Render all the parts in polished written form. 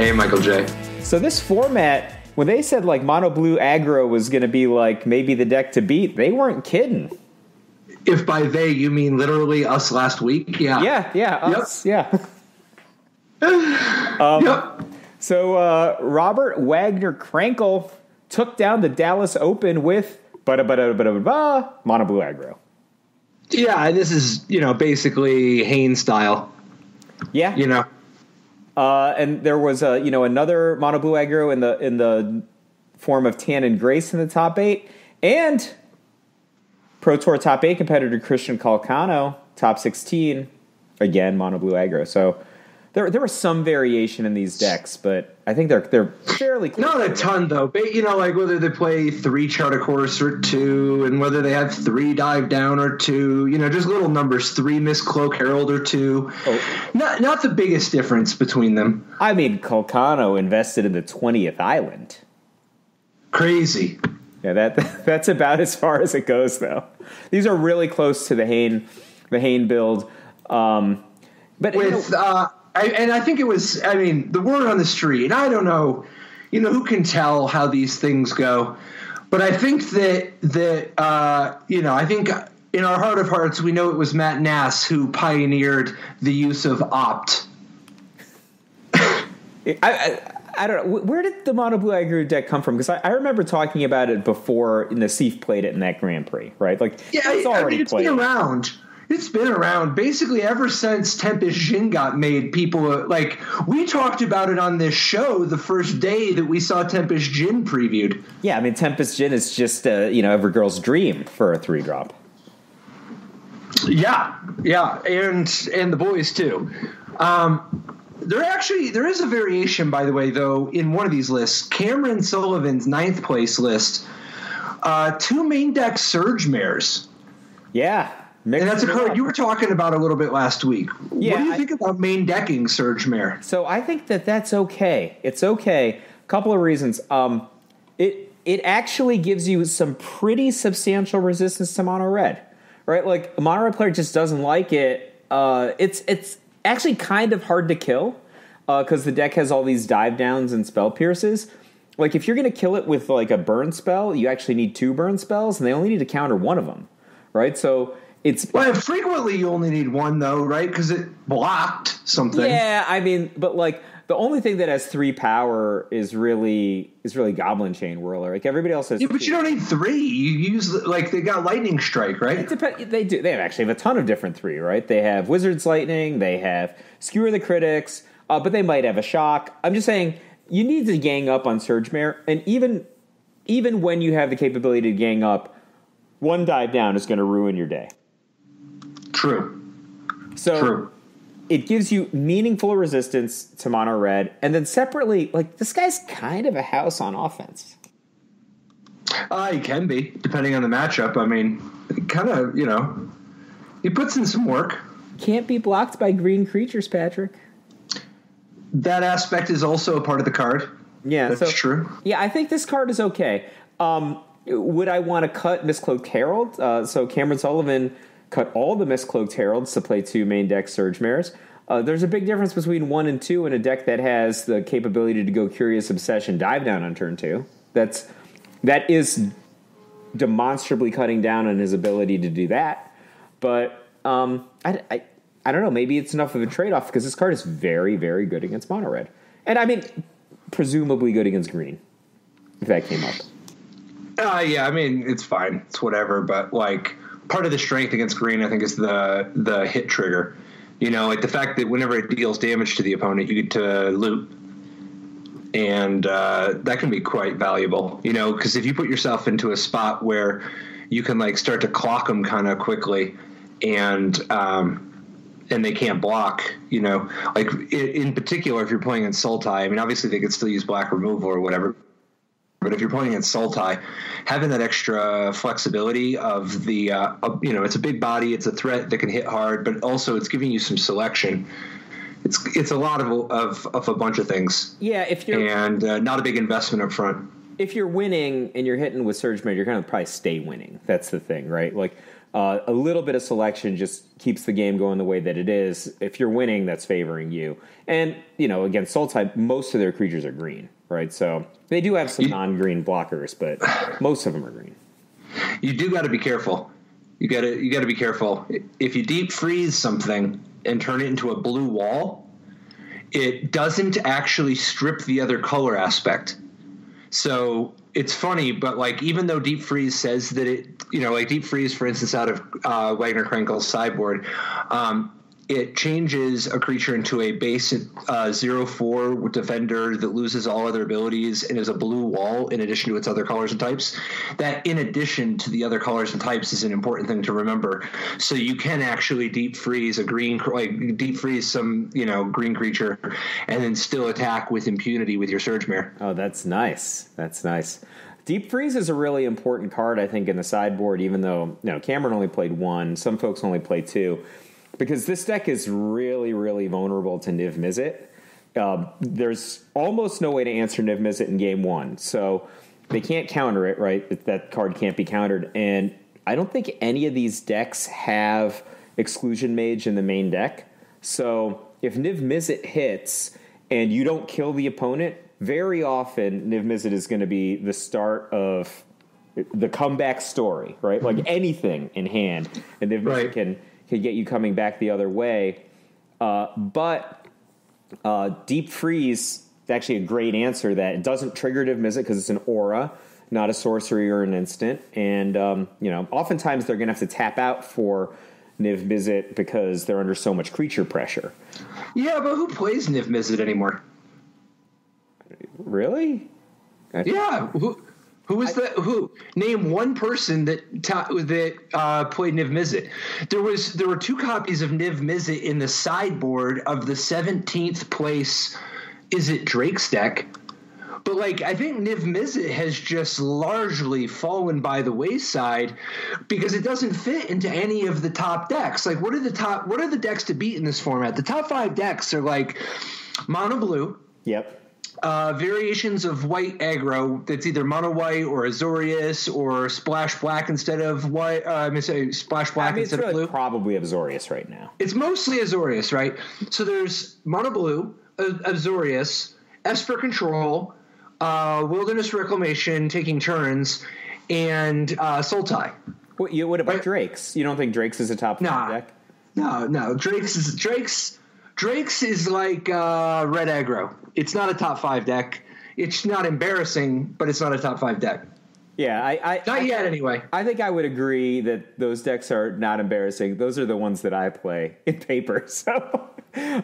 Hey, Michael J. So this format, when they said like mono blue aggro was going to be like maybe the deck to beat, they weren't kidding. If by they you mean literally us last week, yeah. Yeah, us, yep. yeah. Yep. So Robert Wagner Krankel took down the Dallas Open with mono blue aggro. Yeah, this is, basically Haynes style. Yeah. And there was another mono blue aggro in the form of Tan and Grace in the top 8, and Pro Tour top 8 competitor Christian Calcano, top 16, again mono blue aggro. So there was some variation in these decks, but I think they're fairly close. Not a ton though. Like whether they play 3 Chart a Course or 2, and whether they have 3 Dive Down or 2. Just little numbers. 3 Miss Cloak Herald or 2. Oh. Not the biggest difference between them. I mean, Calcano invested in the 20th island. Crazy. Yeah, that's about as far as it goes, though. These are really close to the Hayne build. But I think it was, the word on the street, and I don't know, who can tell how these things go, but I think that I think in our heart of hearts, we know it was Matt Nass who pioneered the use of opt. I don't know. Where did the mono blue aggro deck come from? Because I remember talking about it before the Thief played it in that Grand Prix, right? It's been around. It's been around basically ever since Tempest Jin got made. People we talked about it on this show the first day that we saw Tempest Jin previewed. Yeah, Tempest Jin is just every girl's dream for a 3-drop. Yeah, and the boys too. There is a variation, by the way, though, in one of these lists. Cameron Sullivan's 9th place list. 2 main deck Surge Mares. Yeah. And that's a card you were talking about a little bit last week. Yeah, what do you think about main decking Surge Mare? So I think that's okay. It's okay. A couple of reasons. It actually gives you some pretty substantial resistance to mono red, right? Like a mono red player just doesn't like it. It's actually kind of hard to kill because the deck has all these dive downs and spell pierces. Like if you're going to kill it with like a burn spell, you actually need 2 burn spells, and they only need to counter one of them, right? So frequently you only need 1 though, right? Because it blocked something. Yeah, but like the only thing that has 3 power is really Goblin Chain Whirler. Like everybody else has. Yeah, but you don't need 3. You use they got Lightning Strike, right? They do. They have a ton of different 3, right? They have Wizard's Lightning. They have Skewer the Critics, but they might have a Shock. I'm just saying you need to gang up on Surge Mare, and even when you have the capability to gang up, 1 dive down is going to ruin your day. True. So it gives you meaningful resistance to mono red, and then separately, like this guy's kind of a house on offense. He can be, depending on the matchup. Kind of, he puts in some work. Can't be blocked by green creatures, Patrick. That aspect is also a part of the card. Yeah, that's true. Yeah, I think this card is okay. Would I want to cut Mistcloaked Herald? So Cameron Sullivan cut all the Mistcloaked Heralds to play 2 main deck Surge Mares. There's a big difference between 1 and 2 in a deck that has the capability to go Curious Obsession dive down on turn 2. That is demonstrably cutting down on his ability to do that. But I don't know. Maybe it's enough of a trade-off because this card is very, very good against mono red. And presumably good against green, if that came up. It's fine. It's whatever. But part of the strength against green, I think, is the hit trigger. The fact that whenever it deals damage to the opponent, you get to loot. And that can be quite valuable, because if you put yourself into a spot where you can start to clock them kind of quickly and they can't block, in particular, if you're playing in Sultai, obviously they could still use black removal or whatever. But if you're playing in Sultai, having that extra flexibility of the, it's a big body, it's a threat that can hit hard, but also it's giving you some selection. It's a lot of a bunch of things. Yeah, not a big investment up front. If you're winning and you're hitting with Surge Mare, you're going to probably stay winning. That's the thing, right? A little bit of selection just keeps the game going the way that it is. If you're winning, that's favoring you. And, against Soul type, most of their creatures are green, right? So they do have some non-green blockers, but most of them are green. You do got to be careful. You got to be careful. If you deep freeze something and turn it into a blue wall, it doesn't actually strip the other color aspect. So it's funny, but even though Deep Freeze says that it, Deep Freeze, for instance, out of Wagner Krenkel's sideboard, it changes a creature into a base 0/4 defender that loses all other abilities and is a blue wall in addition to its other colors and types. That, in addition to the other colors and types, is an important thing to remember. So you can actually deep freeze deep freeze some green creature and then still attack with impunity with your Surge Mare. Oh, that's nice. That's nice. Deep Freeze is a really important card, I think, in the sideboard, even though Cameron only played one. Some folks only play two. Because this deck is really, really vulnerable to Niv Mizzet. There's almost no way to answer Niv Mizzet in game one. So they can't counter it, right? That card can't be countered. And I don't think any of these decks have Exclusion Mage in the main deck. So if Niv Mizzet hits and you don't kill the opponent, very often Niv Mizzet is going to be the start of the comeback story, right? Like anything in hand. And Niv Mizzet can get you coming back the other way. But Deep Freeze is actually a great answer that it doesn't trigger Niv Mizzet because it's an aura, not a sorcery or an instant. And, oftentimes they're going to have to tap out for Niv Mizzet because they're under so much creature pressure. Yeah, but who plays Niv Mizzet anymore? Really? Yeah, Who is that? Who? Name one person that played Niv Mizzet. There were 2 copies of Niv Mizzet in the sideboard of the 17th place. Is it Drake's deck? But I think Niv Mizzet has just largely fallen by the wayside because it doesn't fit into any of the top decks. What are the decks to beat in this format? The top 5 decks are mono blue. Yep. Variations of white aggro that's either mono white or Azorius or splash black instead of white. Splash black instead of blue. Probably Azorius right now. It's mostly Azorius, right? So there's mono blue, Azorius, Esper Control, Wilderness Reclamation taking turns, and Sultai. What about Drake's? You don't think Drake's is a top 5 deck? No. Drake's is like red aggro. It's not a top 5 deck. It's not embarrassing, but it's not a top 5 deck. Yeah, not yet anyway. I think I would agree that those decks are not embarrassing. Those are the ones that I play in paper. So,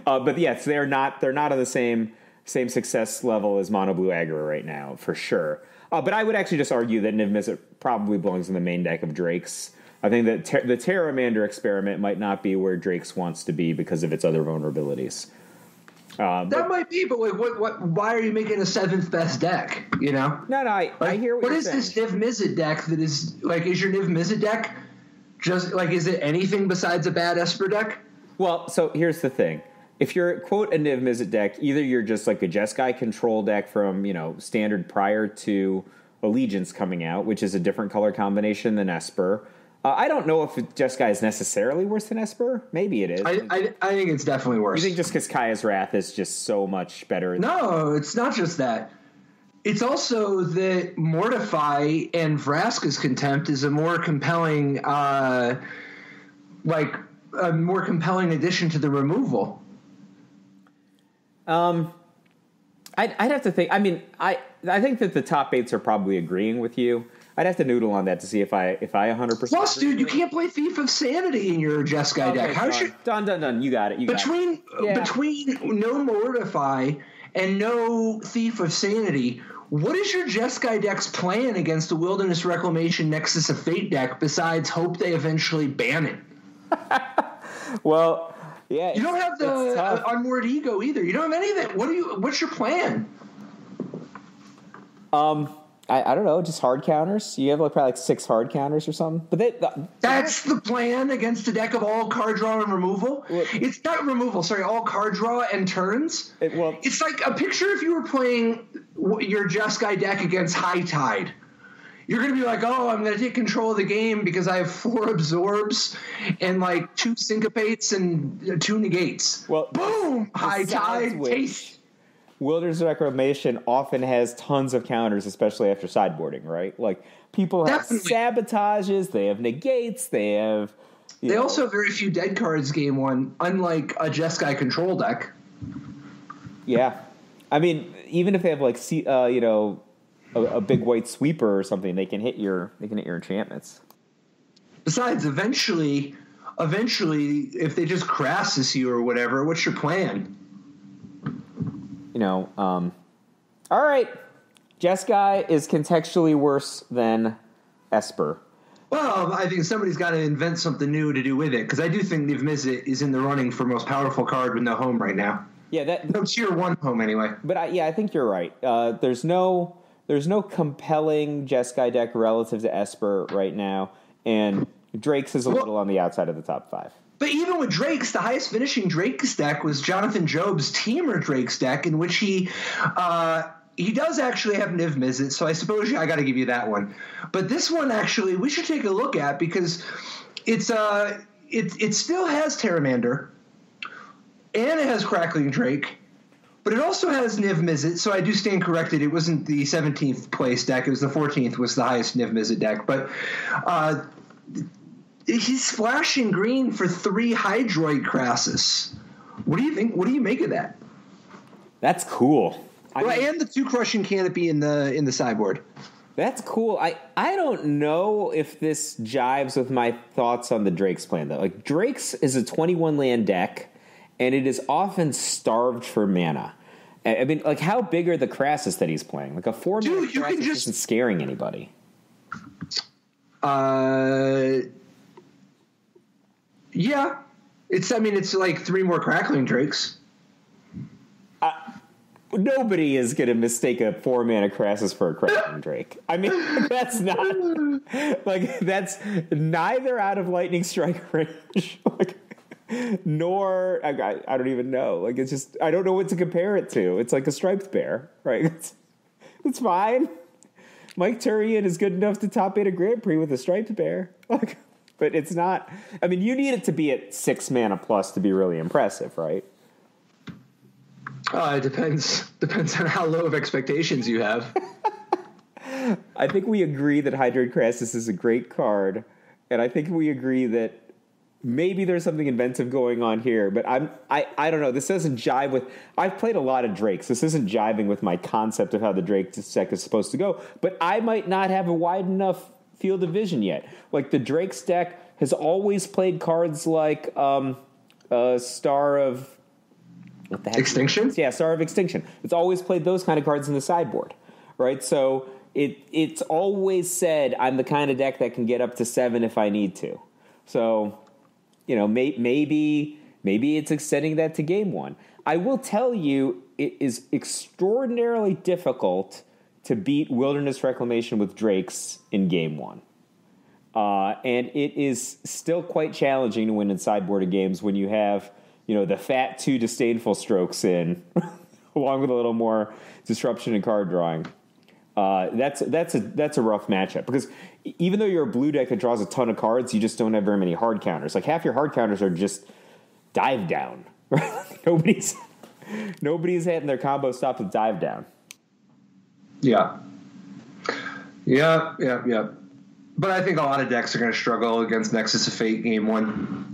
but yes, they're not on the same success level as mono blue aggro right now for sure. But I would actually just argue that Niv Mizzet probably belongs in the main deck of Drake's. I think that the Terramander experiment might not be where Drake's wants to be because of its other vulnerabilities. That might be, but what? Why are you making a 7th best deck? No, I hear what you're saying. What is this Niv Mizzet deck that is is your Niv Mizzet deck just is it anything besides a bad Esper deck? Well, so here's the thing. If you're, quote, a Niv Mizzet deck, either you're just like a Jeskai control deck from, standard prior to Allegiance coming out, which is a different color combination than Esper. I don't know if Jeskai is necessarily worse than Esper. Maybe it is. I think it's definitely worse. You think just because Kaya's Wrath is just so much better? No, it's not just that. It's also that Mortify and Vraska's Contempt is a more compelling, a more compelling addition to the removal. I'd have to think. I mean, I think that the top 8s are probably agreeing with you. I'd have to noodle on that to see if I 100%. Plus, dude, you can't play Thief of Sanity in your Jeskai deck. How should done? You got it. Between no Mortify and no Thief of Sanity, what is your Jeskai deck's plan against the Wilderness Reclamation Nexus of Fate deck besides hope they eventually ban it? Well, yeah, you don't have the Unmoored Ego either. You don't have any of that. What's your plan? I don't know, just hard counters. You have probably 6 hard counters or something. But that's the plan against a deck of all card draw and removal. It's not removal, sorry, all card draw and turns. It's like a picture if you were playing your Jeskai deck against High Tide. you're going to be like, oh, I'm going to take control of the game because I have 4 absorbs and like 2 syncopates and 2 negates. Well, boom, high tide, taste. Wilderness Reclamation often has tons of counters, especially after sideboarding, right? Like, people have sabotages, they have negates, they have... They also have very few dead cards game 1, unlike a Jeskai control deck. Yeah. I mean, even if they have, like, a big white sweeper or something, they can hit your enchantments. Besides, eventually, if they just Crassus you or whatever, what's your plan? All right, Jeskai is contextually worse than Esper. Well, I think somebody's got to invent something new to do with it, because I do think Niv Mizzet is in the running for most powerful card with no home right now. Yeah, no tier 1 home anyway. But I think you're right. There's no compelling Jeskai deck relative to Esper right now, and Drake's is a little on the outside of the top 5. But even with Drake's, the highest finishing Drake's deck was Jonathan Job's Teamer Drake's deck, in which he does actually have Niv Mizzet, so I suppose I got to give you that one. But this one, actually, we should take a look at, because it still has Terramander, and it has Crackling Drake, but it also has Niv Mizzet, so I do stand corrected. It wasn't the 17th place deck. It was the 14th was the highest Niv Mizzet deck. But he's splashing green for 3 Hydroid Crassus. What do you think? What do you make of that? That's cool. And the 2 Crushing Canopy in the sideboard. That's cool. I don't know if this jives with my thoughts on the Drake's plan, though. Like, Drake's is a 21 land deck, and it is often starved for mana. I mean, like, how big are the Crassus that he's playing? Like, a 4-mana Crassus isn't scaring anybody. Yeah. It's like 3 more Crackling Drakes. Nobody is going to mistake a 4-mana Crassus for a Crackling Drake. I mean, that's not... Like, that's neither out of Lightning Strike range, nor... I don't even know. Like, it's just... I don't know what to compare it to. It's like a Striped Bear, right? It's fine. Mike Turian is good enough to top 8 a Grand Prix with a Striped Bear. But it's not... I mean, you need it to be at 6 mana plus to be really impressive, right? It depends. Depends on how low of expectations you have. I think we agree that Hydroid Crassus is a great card, and I think we agree that maybe there's something inventive going on here, but I don't know. This doesn't jive with... I've played a lot of Drakes. This isn't jiving with my concept of how the Drake deck is supposed to go, but I might not have a wide enough field of vision yet. Like, the Drake's deck has always played cards like Star of... What the heck? Extinction? Yeah, Star of Extinction. It's always played those kind of cards in the sideboard, right? So it's always said, I'm the kind of deck that can get up to 7 if I need to. So, maybe it's extending that to game 1. I will tell you, it is extraordinarily difficult to beat Wilderness Reclamation with Drakes in game 1. And it is still quite challenging to win in sideboarded games when you have... the fat 2 Disdainful Strokes in, along with a little more disruption in card drawing. That's a rough matchup, because even though you're a blue deck that draws a ton of cards, you just don't have very many hard counters. Like, half your hard counters are just dive down. Nobody's having their combo stopped with dive down. Yeah. But I think a lot of decks are going to struggle against Nexus of Fate game 1.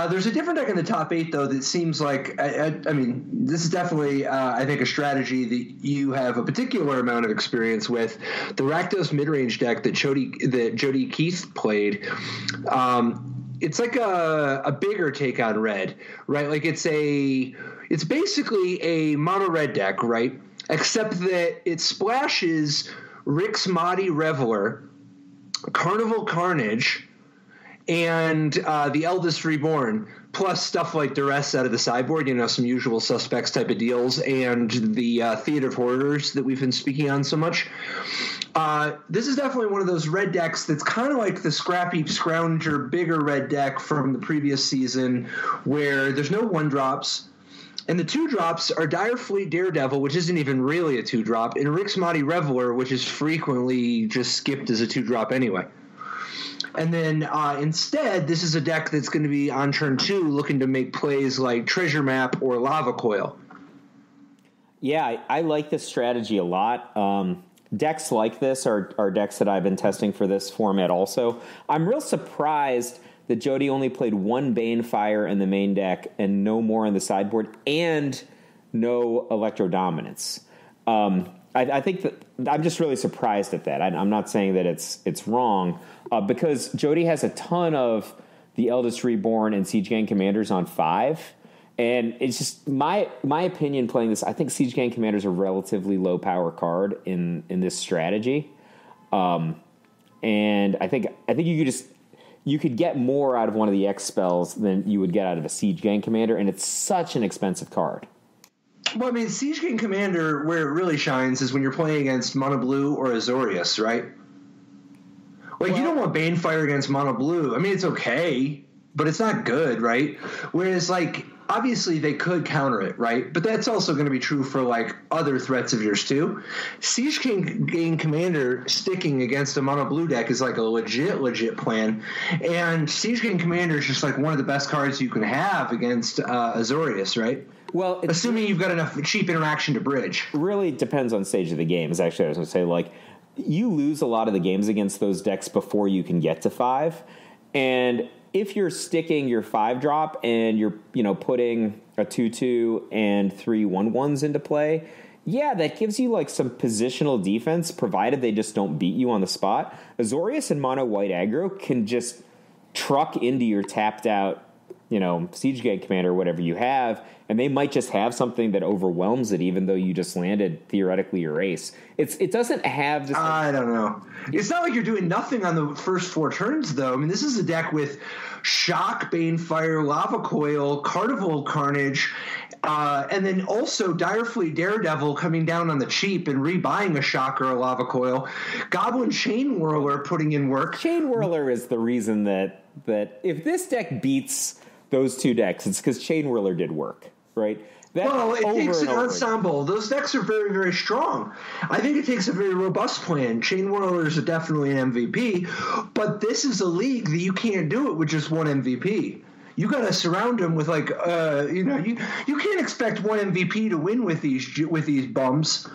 There's a different deck in the top 8, though, that seems like, I mean, this is definitely, I think, a strategy that you have a particular amount of experience with. The Rakdos midrange deck that Jody Keith played, it's like a bigger take on red, right? Like, it's basically a mono red deck, right? Except that it splashes Rix Mahdi Reveler, Carnival Carnage, and the Eldest Reborn, plus stuff like Duress out of the sideboard, some usual suspects type of deals, and the Theater of Horrors that we've been speaking on so much. This is definitely one of those red decks that's kind of like the Scrappy Scrounger bigger red deck from the previous season, where there's no 1-drops. And the 2-drops are Direfleet Daredevil, which isn't even really a 2-drop, and Rixmati Reveler, which is frequently just skipped as a 2-drop anyway. And then instead, this is a deck that's going to be on turn 2 looking to make plays like Treasure Map or Lava Coil. Yeah, I like this strategy a lot. Decks like this are decks that I've been testing for this format also. I'm real surprised that Jody only played 1 Banefire in the main deck and no more in the sideboard, and no Electro Dominance. I think that I'm just really surprised at that. I'm not saying that it's wrong, because Jody has a ton of the Eldest Reborn and Siege Gang Commanders on 5, and it's just my opinion playing this. I think Siege Gang Commanders are a relatively low power card in this strategy, and I think you could get more out of one of the X spells than you would get out of a Siege Gang Commander, and it's such an expensive card. Well, I mean, Siege Gang Commander, where it really shines is when you're playing against Mono Blue or Azorius, right? Like, you don't want Banefire against Mono Blue. I mean, it's okay, but it's not good, right? Whereas, like, obviously they could counter it, right? But that's also going to be true for, like, other threats of yours, too. Siege Gang Commander sticking against a Mono Blue deck is, like, a legit plan. And Siege Gang Commander is just, like, one of the best cards you can have against Azorius, right? Well, assuming you've got enough cheap interaction to bridge. Really depends on stage of the game. Is actually I was going to say, like, you lose a lot of the games against those decks before you can get to 5, and if you're sticking your 5-drop and you're putting a 2/2 and 3 1/1s into play, yeah, that gives you like some positional defense, provided they just don't beat you on the spot. Azorius and Mono White aggro can just truck into your tapped out, Siege Gang Commander or whatever you have, and they might just have something that overwhelms it, even though you just landed theoretically your ace. It doesn't have this. I don't know. It's not like you're doing nothing on the first 4 turns, though. I mean, this is a deck with Shock, Banefire, Lava Coil, Carnival Carnage, and then also Direfleet Daredevil coming down on the cheap and rebuying a Shock or a Lava Coil. Goblin Chain Whirler putting in work. Chain Whirler is the reason that if this deck beats those 2 decks, it's because Chain Whirler did work, right? It takes an ensemble. Those decks are very, very strong. I think it takes a very robust plan. Chain Whirler is definitely an MVP, but this is a league that you can't do it with just one MVP. You got to surround them with you can't expect one MVP to win with these bums.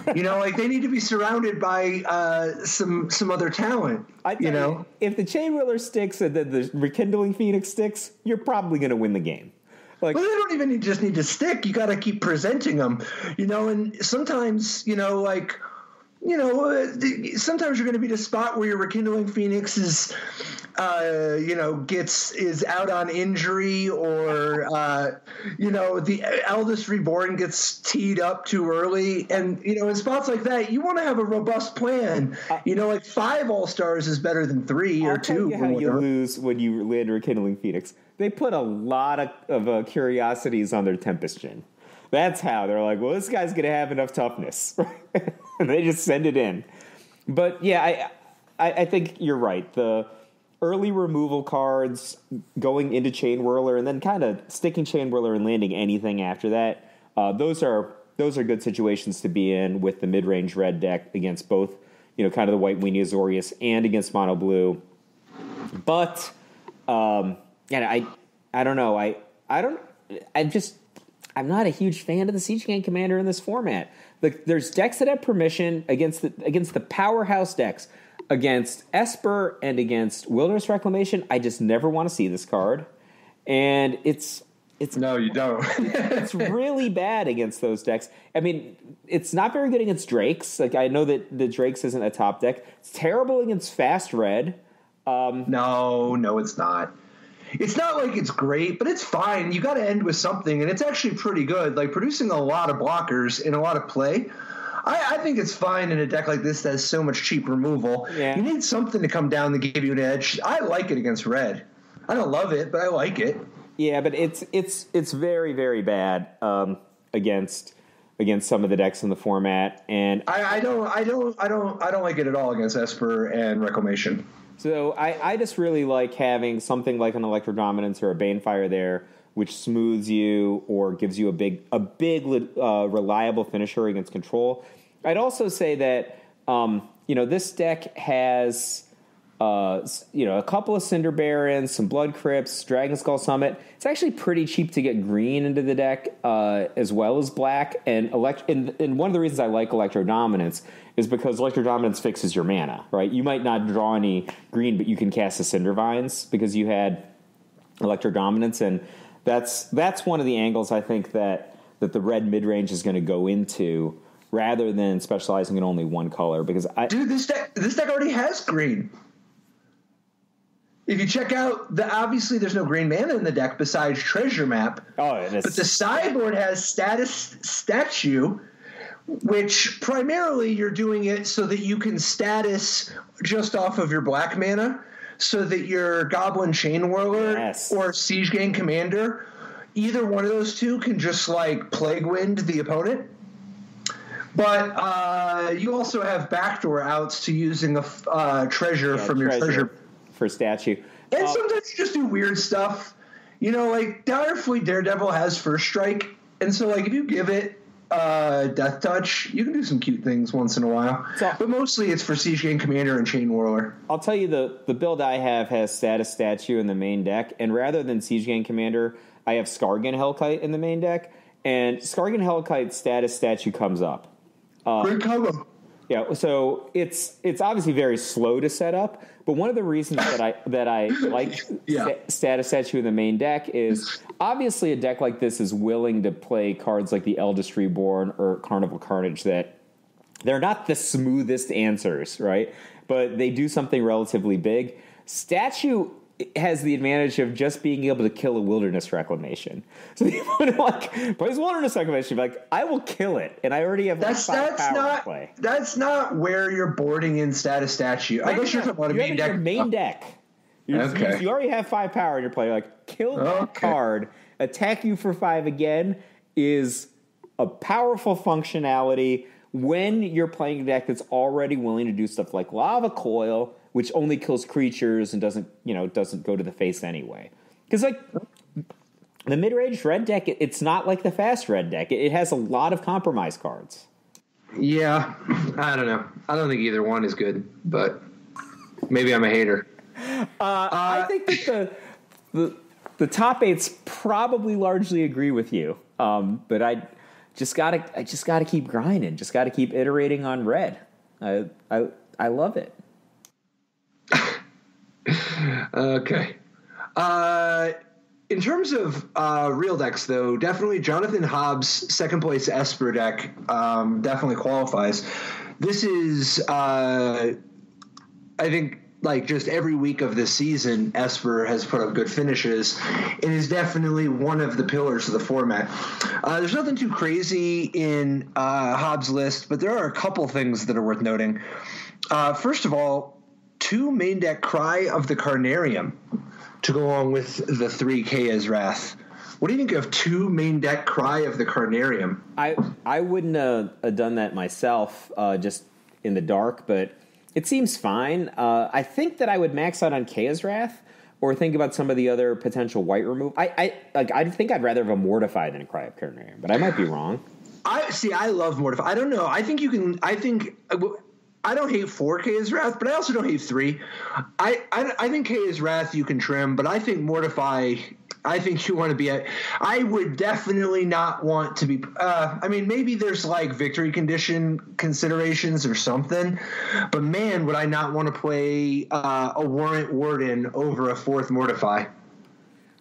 They need to be surrounded by some other talent. If the Chain Whirler sticks and then the Rekindling Phoenix sticks, you're probably going to win the game. Well, they don't even just need to stick. You got to keep presenting them, and sometimes, sometimes you're going to be the spot where your Rekindling Phoenix is is out on injury, or the Eldest Reborn gets teed up too early, and in spots like that, you want to have a robust plan. 5 All-Stars is better than 3 or 2. I'll tell you how you lose when you land Rekindling Phoenix. They put a lot of curiosities on their Tempest Gin. That's how they're like, well, this guy's going to have enough toughness. And they just send it in. But yeah, I think you're right. The early removal cards going into Chain Whirler and then kind of sticking Chain Whirler and landing anything after that, those are good situations to be in with the mid-range red deck against both, kind of the White Weenie Azorius and against Mono Blue. But I don't know. I'm not a huge fan of the Siege Gang Commander in this format. There's decks that have permission against the powerhouse decks. Against Esper and against Wilderness Reclamation, I just never want to see this card. And it's no, you don't. It's really bad against those decks. I mean, it's not very good against Drakes. Like, I know that the Drakes isn't a top deck. It's terrible against Fast Red. No, it's not. It's not like it's great, but it's fine. You got to end with something, and it's actually pretty good. Like, producing a lot of blockers in a lot of play. I think it's fine in a deck like this that has so much cheap removal. Yeah. You need something to come down to give you an edge. I like it against red. I don't love it, but I like it. Yeah, but it's very, very bad against some of the decks in the format, and I don't like it at all against Esper and Reclamation. So I just really like having something like an Electro Dominance or a Banefire there which smooths you or gives you a big reliable finisher against control. I'd also say that this deck has a couple of Cinder Barons, some Blood Crypts, Dragon Skull Summit. It's actually pretty cheap to get green into the deck as well as black. And one of the reasons I like Electro Dominance is because Electro Dominance fixes your mana, right? You might not draw any green, but you can cast the Cinder Vines because you had Electro Dominance, and that's one of the angles I think that the red mid-range is going to go into, rather than specializing in only one color. Because this deck already has green. If you check out obviously there's no green mana in the deck besides Treasure Map. Oh, it is. But the sideboard has Status Statue, which primarily you're doing it so that you can status just off of your black mana, so that your Goblin Chain Whirler or Siege Gang Commander, either one of those two can just like Plague Wind the opponent. But you also have backdoor outs to using a treasure from your treasure for statue. And sometimes you just do weird stuff. Like Direfleet Daredevil has First Strike, and so like if you give it Death Touch, you can do some cute things once in a while. But mostly it's for Siege Gang Commander and Chain Whirler. I'll tell you, the build I have has Status Statue in the main deck, and rather than Siege Gang Commander, I have Skargan Hellkite in the main deck, and Skargan Hellkite's Status Statue comes up. Great combo. Yeah, so it's obviously very slow to set up, but one of the reasons that I like Status Statue in the main deck is obviously a deck like this is willing to play cards like the Eldest Reborn or Carnival Carnage that they're not the smoothest answers, right? But they do something relatively big. Statue has the advantage of just being able to kill a Wilderness Reclamation. So the opponent plays Wilderness Reclamation, like, I will kill it, and I already have five power to play. That's not where you're boarding in Status Statue. I guess you're talking about a main deck. Your main deck. You already have 5 power in your play. Like, kill that card, attack you for 5 again is a powerful functionality when you're playing a deck that's already willing to do stuff like Lava Coil, which only kills creatures and doesn't go to the face anyway. Because like the mid-range red deck, it's not like the fast red deck. It has a lot of compromise cards. Yeah, I don't know. I don't think either one is good, but maybe I'm a hater. I think that the top 8s probably largely agree with you, but I just gotta keep grinding. Just gotta keep iterating on red. I love it. Okay. In terms of real decks, though, definitely Jonathan Hobbs' second place Esper deck definitely qualifies. This is, I think, like just every week of this season, Esper has put up good finishes and is definitely one of the pillars of the format. There's nothing too crazy in Hobbs' list, but there are a couple things that are worth noting. First of all, 2 main deck Cry of the Carnarium to go along with the 3 Kaya's Wrath. What do you think of 2 main deck Cry of the Carnarium? I wouldn't have done that myself, just in the dark, but it seems fine. I think that I would max out on Kaya's Wrath or think about some of the other potential white remove. I think I'd rather have a Mortify than a Cry of Carnarium, but I might be wrong. I love Mortify. I don't know. I don't hate 4 Kaya's Wrath, but I also don't hate 3. I think Kaya's Wrath you can trim, but I think Mortify, I think you want to be at. I would definitely not want to be. Maybe there's like victory condition considerations or something, but man, would I not want to play a Warrant Warden over a 4th Mortify?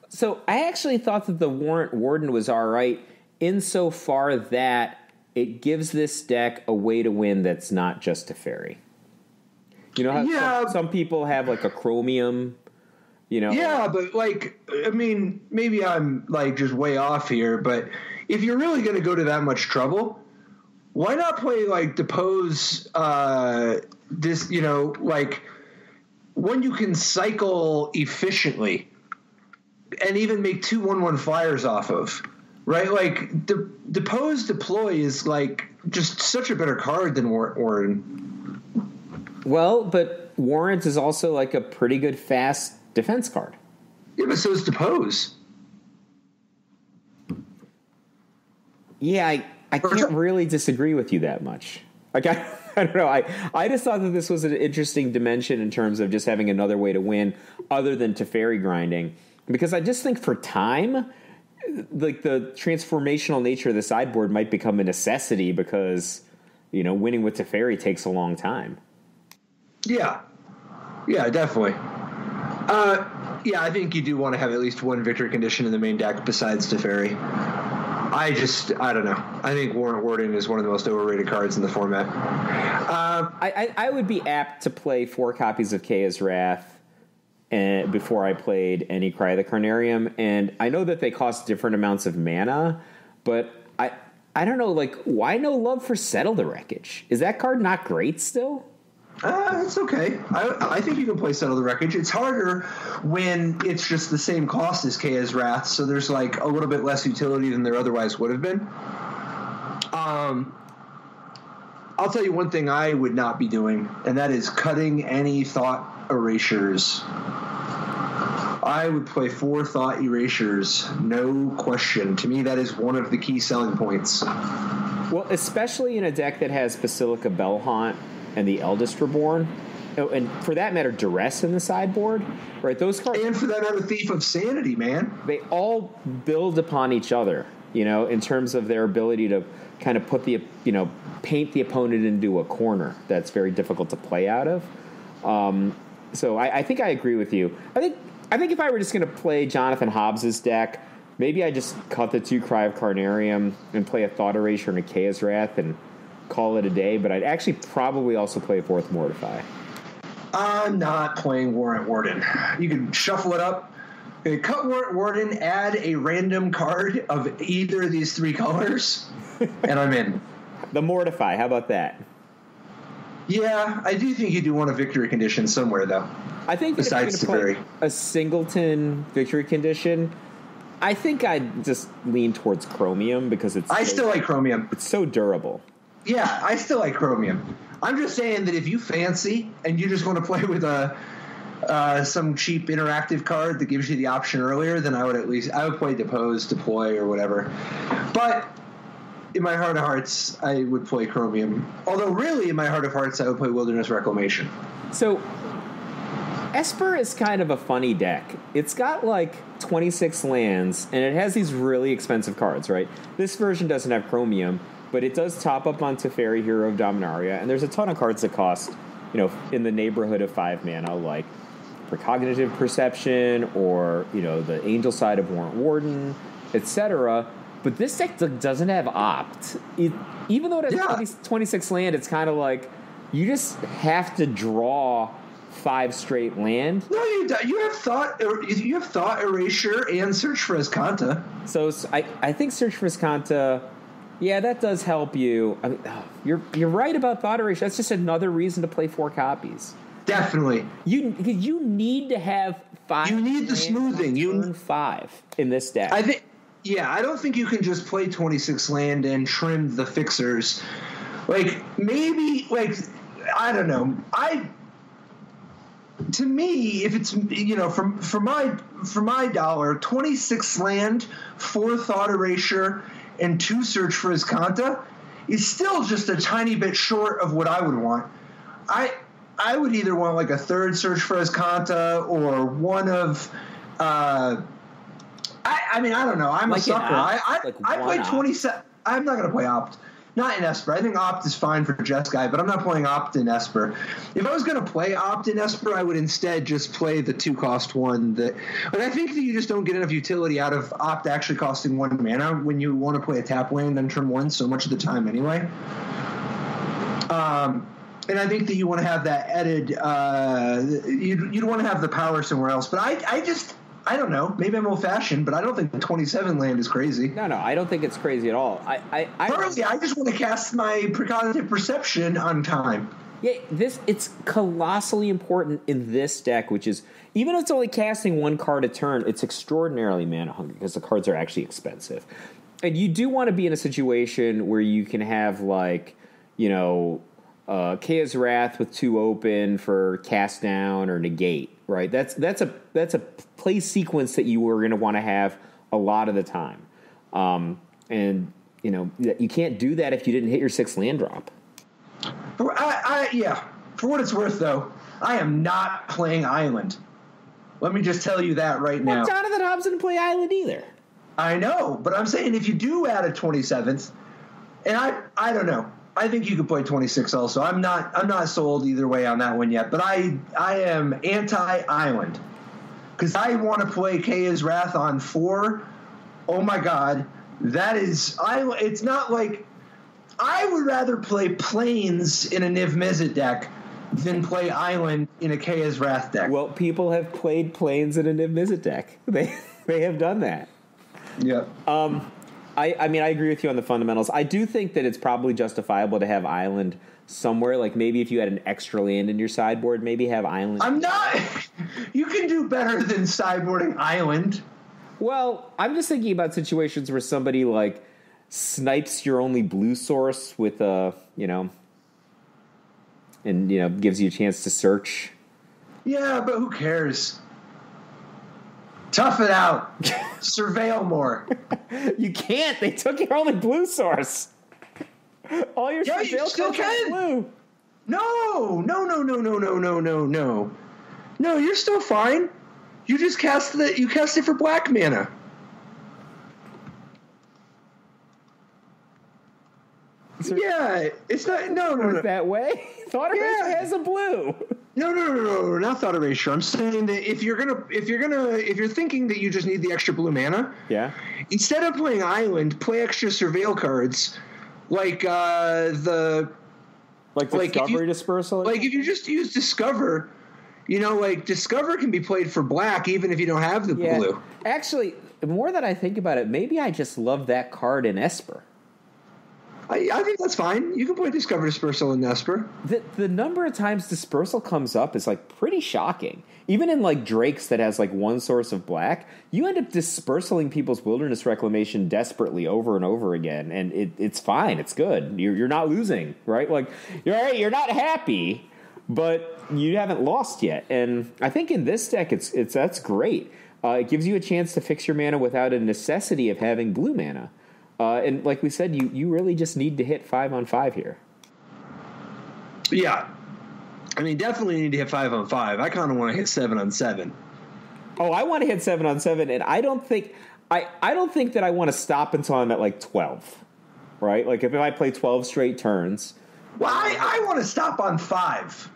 So I actually thought that the Warrant Warden was all right insofar that it gives this deck a way to win that's not just a fairy. You know how some people have like a chromium, Yeah, but like, maybe I'm like just way off here, but if you're really going to go to that much trouble, why not play like Depose this, like one you can cycle efficiently and even make 2 1/1 flyers off of. Right, like Depose Deploy is like just such a better card than Warren. Well, but Warrant is also like a pretty good fast defense card. Yeah, but so is Depose. Yeah, I can't really disagree with you that much. Like, I don't know. I just thought that this was an interesting dimension in terms of just having another way to win other than Teferi grinding. Because I just think for time, like the transformational nature of the sideboard might become a necessity because, winning with Teferi takes a long time. Yeah. Yeah, definitely. Yeah, I think you do want to have at least one victory condition in the main deck besides Teferi. I don't know. I think Warrant Warden is one of the most overrated cards in the format. I would be apt to play 4 copies of Kaya's Wrath before I played any Cry of the Carnarium, and I know that they cost different amounts of mana, but I don't know, like, why no love for Settle the Wreckage? Is that card not great still? It's okay. I think you can play Settle the Wreckage. It's harder when it's just the same cost as Kaya's Wrath, so there's like a little bit less utility than there otherwise would have been. I'll tell you one thing I would not be doing, and that is cutting any thought erasures. I would play 4 thought erasures, no question. To me, that is one of the key selling points. Well, especially in a deck that has Basilica Bellhaunt and the Eldest Reborn, and for that matter, Duress in the sideboard, right? Those cards, and for that matter, Thief of Sanity, man. They all build upon each other, in terms of their ability to kind of put paint the opponent into a corner that's very difficult to play out of. So I think I agree with you. I think if I were just going to play Jonathan Hobbs's deck, maybe I just cut the 2 Cry of Carnarium and play a Thought Erasure and a Kaya's Wrath and call it a day, but I'd actually probably also play 4th Mortify. I'm not playing Warrant Warden. You can shuffle it up. Cut Warrant Warden, add a random card of either of these 3 colors, and I'm in. The Mortify, how about that? Yeah, I do think you do want a victory condition somewhere, though. I think besides if you're going to play a singleton victory condition, I think I'd just lean towards Chromium because I still like Chromium. It's so durable. Yeah, I still like Chromium. I'm just saying that if you fancy and you just want to play with some cheap interactive card that gives you the option earlier, then I would play Depose, Deploy, or whatever. But in my heart of hearts, I would play Chromium. Although really, in my heart of hearts, I would play Wilderness Reclamation. So Esper is kind of a funny deck. It's got like 26 lands, and it has these really expensive cards, right? This version doesn't have Chromium, but it does top up on Teferi, Hero of Dominaria, and there's a ton of cards that cost, in the neighborhood of 5 mana, like Precognitive Perception or, the Angel Side of Warrant Warden, etc. But this deck doesn't have Opt. Even though it has 26 land, it's kind of like you just have to draw 5 straight land. No, you don't. You have Thought Erasure and Search for Azcanta. So I think Search for Azcanta, yeah, that does help you. I mean, you're right about Thought Erasure. That's just another reason to play 4 copies. Definitely. You need to have 5. You need the smoothing. You turn 5 in this deck. I don't think you can just play 26 land and trim the fixers. Like, maybe, I don't know. To me, if it's, for my dollar, 26 land, 4 Thought Erasure, and 2 Search for Azcanta is still just a tiny bit short of what I would want. I would either want like a 3rd Search for Azcanta or one of I don't know. I'm like a sucker. I play 27. I'm not going to play Opt. Not in Esper. I think Opt is fine for Jeskai, but I'm not playing Opt in Esper. If I was going to play Opt in Esper, I would instead just play the 2-cost one. I think that you just don't get enough utility out of Opt actually costing 1 mana when you want to play a tap land on turn 1 so much of the time anyway. And I think that you want to have that added. You'd want to have the power somewhere else. But I don't know. Maybe I'm old-fashioned, but I don't think the 27 land is crazy. No, I don't think it's crazy at all. I just want to cast my Precognitive Perception on time. Yeah, it's colossally important in this deck, which is, even if it's only casting 1 card a turn, it's extraordinarily mana hungry because the cards are actually expensive. And you do want to be in a situation where you can have, like, Kaya's Wrath with 2 open for cast down or negate, right? That's a play sequence that you are going to want to have a lot of the time. And you can't do that if you didn't hit your 6th land drop. Yeah. For what it's worth, though, I am not playing Island. Let me just tell you that right now. Jonathan Hobbs didn't play Island either. I know, but I'm saying if you do add a 27th, and I don't know. I think you could play 26 also. I'm not sold either way on that one yet, but I am anti-Island because I want to play Kaya's Wrath on 4. Oh my God, that is it's not like I would rather play Plains in a Niv Mizzet deck than play Island in a Kaya's Wrath deck. Well, people have played Plains in a Niv Mizzet deck. They have done that. Yeah. I mean, I agree with you on the fundamentals. I do think that it's probably justifiable to have Island somewhere. Like maybe if you had an extra land in your sideboard, maybe have Island. I'm not. You can do better than sideboarding Island. Well, I'm just thinking about situations where somebody like snipes your only blue source with and gives you a chance to search. Yeah, but who cares? Tough it out. Surveil more. You can't. They took your only blue source. All your surveil still can. Blue. No. No, you're still fine. You just cast it for black mana. Yeah, it's not no. That way? Thought Eraser has a blue. No, not Thought Erasure. I'm saying that if you're thinking that you just need the extra blue mana, yeah. Instead of playing Island, play extra surveil cards, like Discovery Dispersal. Like if you just use Discover, Discover can be played for black even if you don't have the blue. Actually, the more that I think about it, maybe I just love that card in Esper. I think that's fine. You can play Discover Dispersal in Esper. The number of times Dispersal comes up is pretty shocking. Even in Drake's that has one source of black, you end up dispersaling people's Wilderness Reclamation desperately over and over again, and it's fine. It's good. You're not losing, right? You're all right. You're not happy, but you haven't lost yet. And I think in this deck, that's great. It gives you a chance to fix your mana without a necessity of having blue mana. And like we said, you really just need to hit 5-on-5 here. Yeah. I mean, definitely need to hit 5-on-5. I kind of want to hit 7-on-7. Oh, I want to hit 7-on-7, and I don't think that I want to stop until I'm at 12. Right? If I play 12 straight turns. Well, I want to stop on 5.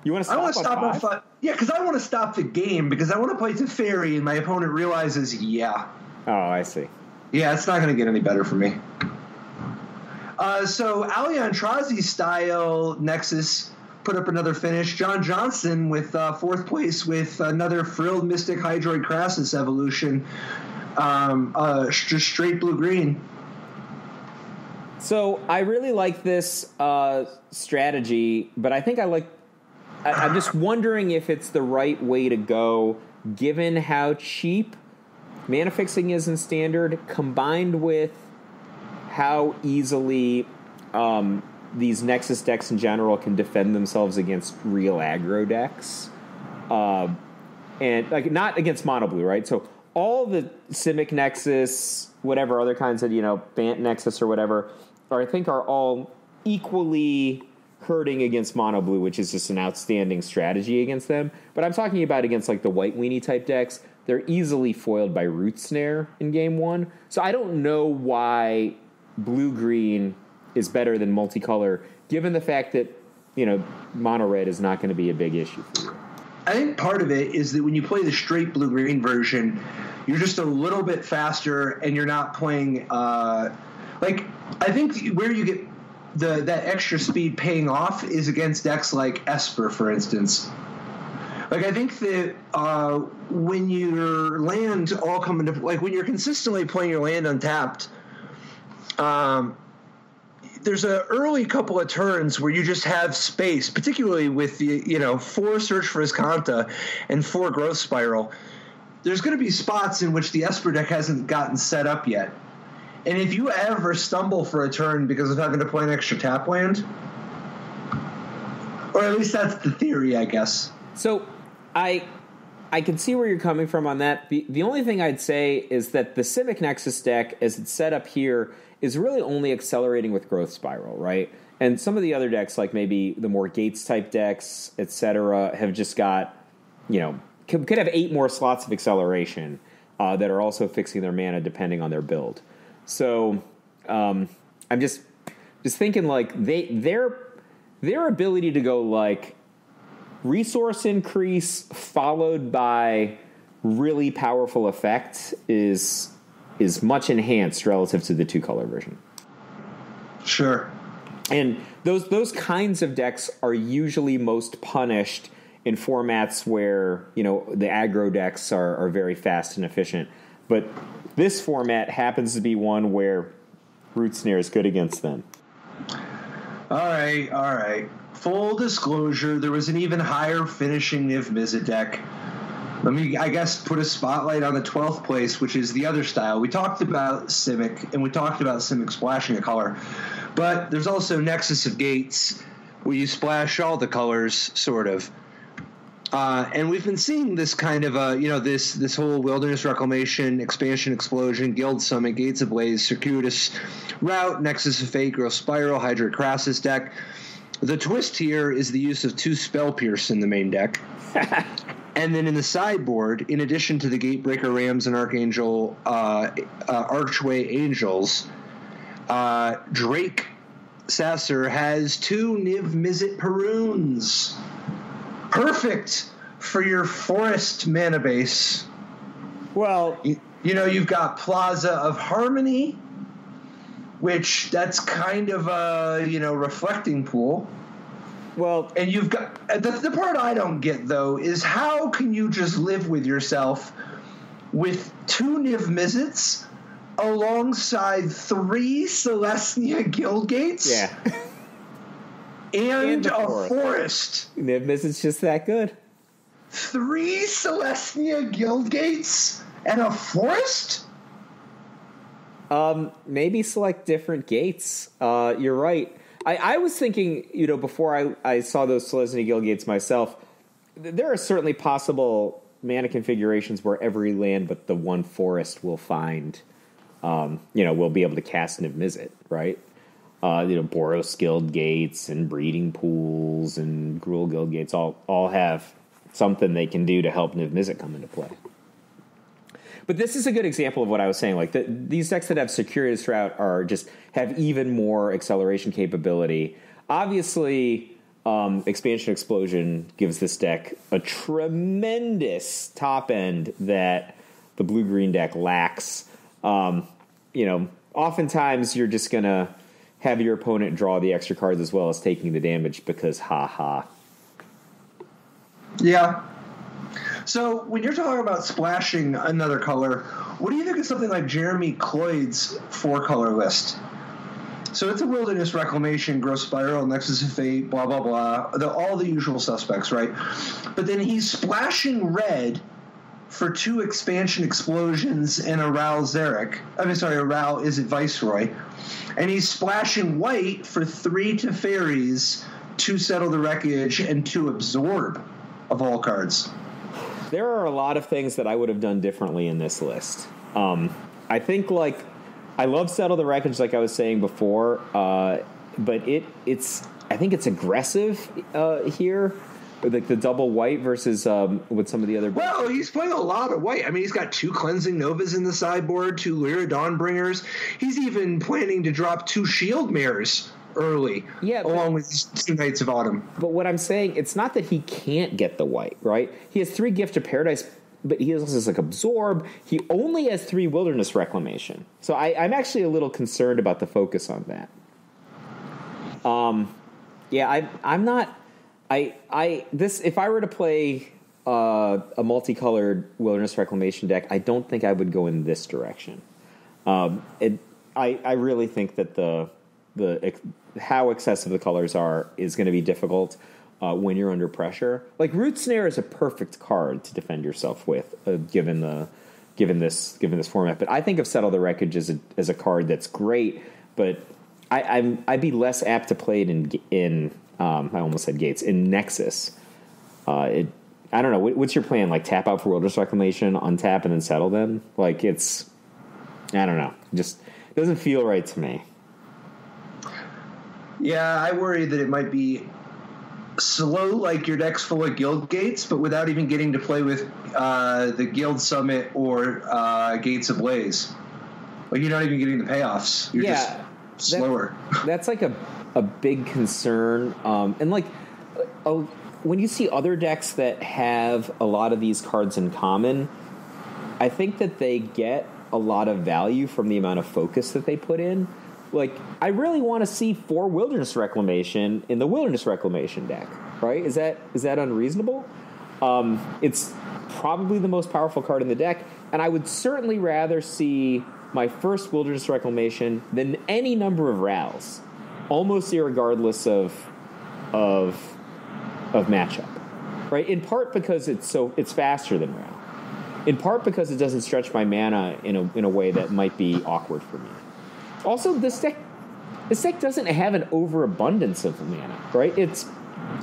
You want to stop on 5? Yeah, because I want to stop the game because I want to play Teferi and my opponent realizes, yeah. Oh, I see. Yeah, it's not going to get any better for me. So Aliantrazi style Nexus put up another finish. John Johnson with 4th place with another Frilled Mystic Hydroid Crassus evolution. Just straight blue-green. So I really like this strategy, but I think I'm just wondering if it's the right way to go given how cheap mana fixing is in Standard, combined with how easily these Nexus decks in general can defend themselves against real aggro decks. And not against mono blue, right? So all the Simic Nexus, whatever other kinds of, Bant Nexus or whatever, I think are all equally hurting against mono blue, which is just an outstanding strategy against them. But I'm talking about against the white weenie type decks. They're easily foiled by Root Snare in game 1. So I don't know why blue-green is better than multicolor, given the fact that, mono-red is not going to be a big issue for you. I think part of it is that when you play the straight blue-green version, you're just a little bit faster and you're not playing I think where you get that extra speed paying off is against decks like Esper, for instance. I think that when your land all come into when you're consistently playing your land untapped, there's an early couple of turns where you just have space, particularly with the 4 Search for Iskanta and 4 Growth Spiral. There's going to be spots in which the Esper deck hasn't gotten set up yet, and if you ever stumble for a turn because of having to play an extra tap land, or at least that's the theory, I guess. So I I can see where you're coming from on that. The only thing I'd say is that the Simic Nexus deck, as it's set up here, is really only accelerating with Growth Spiral, right? And some of the other decks, like maybe the more Gates-type decks, etc., have just got, could have 8 more slots of acceleration that are also fixing their mana depending on their build. So I'm just thinking, like, their ability to go, like, resource increase followed by really powerful effect is much enhanced relative to the 2-color version. Sure. And those kinds of decks are usually most punished in formats where, the aggro decks are very fast and efficient. But this format happens to be one where Root Snare is good against them. All right. Full disclosure, there was an even higher finishing Niv Mizzet deck. Let me, I guess, put a spotlight on the 12th place, which is the other style. We talked about Simic, and we talked about Simic splashing a color. But there's also Nexus of Gates, where you splash all the colors, sort of. And we've been seeing this kind of, this whole Wilderness Reclamation, Expansion Explosion, Guild Summit, Gates Ablaze, Circuitous Route, Nexus of Fate, Growth Spiral, Hydra Crassus deck. The twist here is the use of 2 Spell Pierce in the main deck. And then in the sideboard, in addition to the Gatebreaker Rams and Archangel, Archway Angels, Drake Sasser has 2 Niv Mizzet Perunes. Perfect for your forest mana base. Well, you've got Plaza of Harmony, which that's kind of a, reflecting pool. Well, and you've got the part I don't get, though, is how can you just live with yourself with 2 Niv Mizzets alongside 3 Celestia Guildgates? Yeah. and a forest. Niv Mizzet's just that good. 3 Celestia Guildgates and a forest? Maybe select different gates. You're right. I was thinking, before I saw those Celestia Guildgates myself, there are certainly possible mana configurations where every land but the one forest will find, will be able to cast Niv Mizzet, right? Boros Guildgates and Breeding Pools and Gruul Guildgates all have something they can do to help Niv Mizzet come into play. But this is a good example of what I was saying. Like these decks that have Circuitous Route have even more acceleration capability. Obviously, Expansion Explosion gives this deck a tremendous top end that the blue-green deck lacks. Oftentimes you're just gonna have your opponent draw the extra cards as well as taking the damage because ha. Yeah. So when you're talking about splashing another color, what do you think of something like Jeremy Cloyd's 4-color list? So it's a Wilderness Reclamation, Growth Spiral, Nexus of Fate, blah, blah, blah, all the usual suspects, right? But then he's splashing red for 2 Expansion Explosions and a Ral Zarek. A Ral is it Viceroy. And he's splashing white for 3 Teferis, 2 Settle the Wreckage, and 2 Absorb of all cards. There are a lot of things that I would have done differently in this list. I think, I love Settle the Wreckage, like I was saying before, but I think it's aggressive here, like the double white versus with some of the other. Well, he's playing a lot of white. I mean, he's got 2 Cleansing Novas in the sideboard, 2 Lyra Dawnbringers. He's even planning to drop 2 Shield Mares early, along with 2 Knights of Autumn. But what I'm saying, it's not that he can't get the white, right? He has 3 Gift of Paradise, but he also has Absorb. He only has 3 Wilderness Reclamation. So I'm actually a little concerned about the focus on that. I'm not. If I were to play a multicolored Wilderness Reclamation deck, I don't think I would go in this direction. I really think that how excessive the colors are is going to be difficult when you're under pressure. Like Root Snare is a perfect card to defend yourself with, given this format. But I think of Settle the Wreckage as a card that's great, but I'd be less apt to play it in I almost said Gates in Nexus. I I don't know. What's your plan? Like tap out for Wilderness Reclamation, untap, and then settle them? Like it's, I don't know. Just doesn't feel right to me. Yeah, I worry that it might be slow like your deck's full of Guild Gates, but without even getting to play with the Guild Summit or Gates of Blaze. Like you're not even getting the payoffs. You're just slower. That's like a big concern. And like when you see other decks that have a lot of these cards in common, I think that they get a lot of value from the amount of focus that they put in. Like, I really want to see 4 Wilderness Reclamation in the Wilderness Reclamation deck, right? Is that unreasonable? It's probably the most powerful card in the deck, and I would certainly rather see my first Wilderness Reclamation than any number of Rals, almost irregardless of matchup, right? In part because it's faster than Ral. In part because it doesn't stretch my mana in a way that might be awkward for me. Also, this deck doesn't have an overabundance of mana, right? It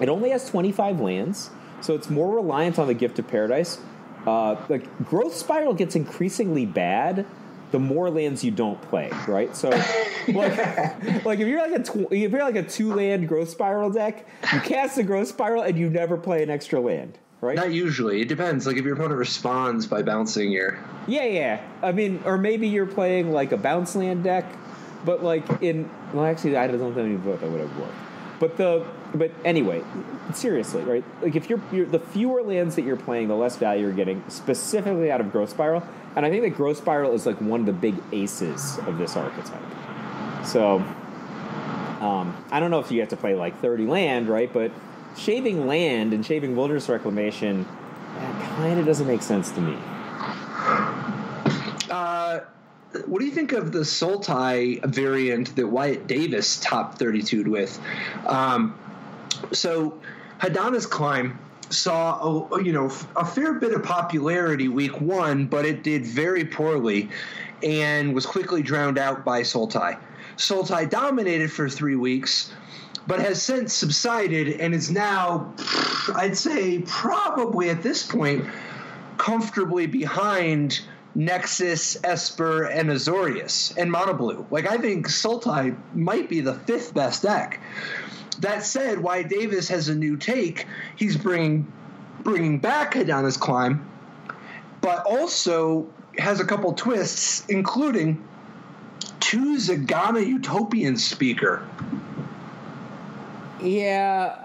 only has 25 lands, so it's more reliant on the Gift of Paradise. Like Growth Spiral gets increasingly bad the more lands you don't play, right? So, like if you're like a 2-land Growth Spiral deck, you cast a Growth Spiral and you never play an extra land. Right? Not usually. It depends. Like if your opponent responds by bouncing your... Yeah. I mean, or maybe you're playing like a bounce land deck, but like actually, I don't think that would have worked. But anyway, seriously, right? Like if you're the fewer lands that you're playing, the less value you're getting, specifically out of Growth Spiral. And I think that Growth Spiral is like one of the big aces of this archetype. So, I don't know if you have to play like 30 land, right? But shaving land and shaving Wilderness Reclamation kind of doesn't make sense to me. What do you think of the Sultai variant that Wyatt Davis top 32'd with? So Hadana's Climb saw a fair bit of popularity week 1, but it did very poorly and was quickly drowned out by Sultai. Sultai dominated for 3 weeks, but has since subsided and is now, I'd say, probably at this point, comfortably behind Nexus, Esper, and Azorius, and Mono Blue. Like, I think Sultai might be the 5th best deck. That said, Wyatt Davis has a new take. He's bringing back Hadana's Climb, but also has a couple twists, including 2 Zagana Utopian Speaker. Yeah,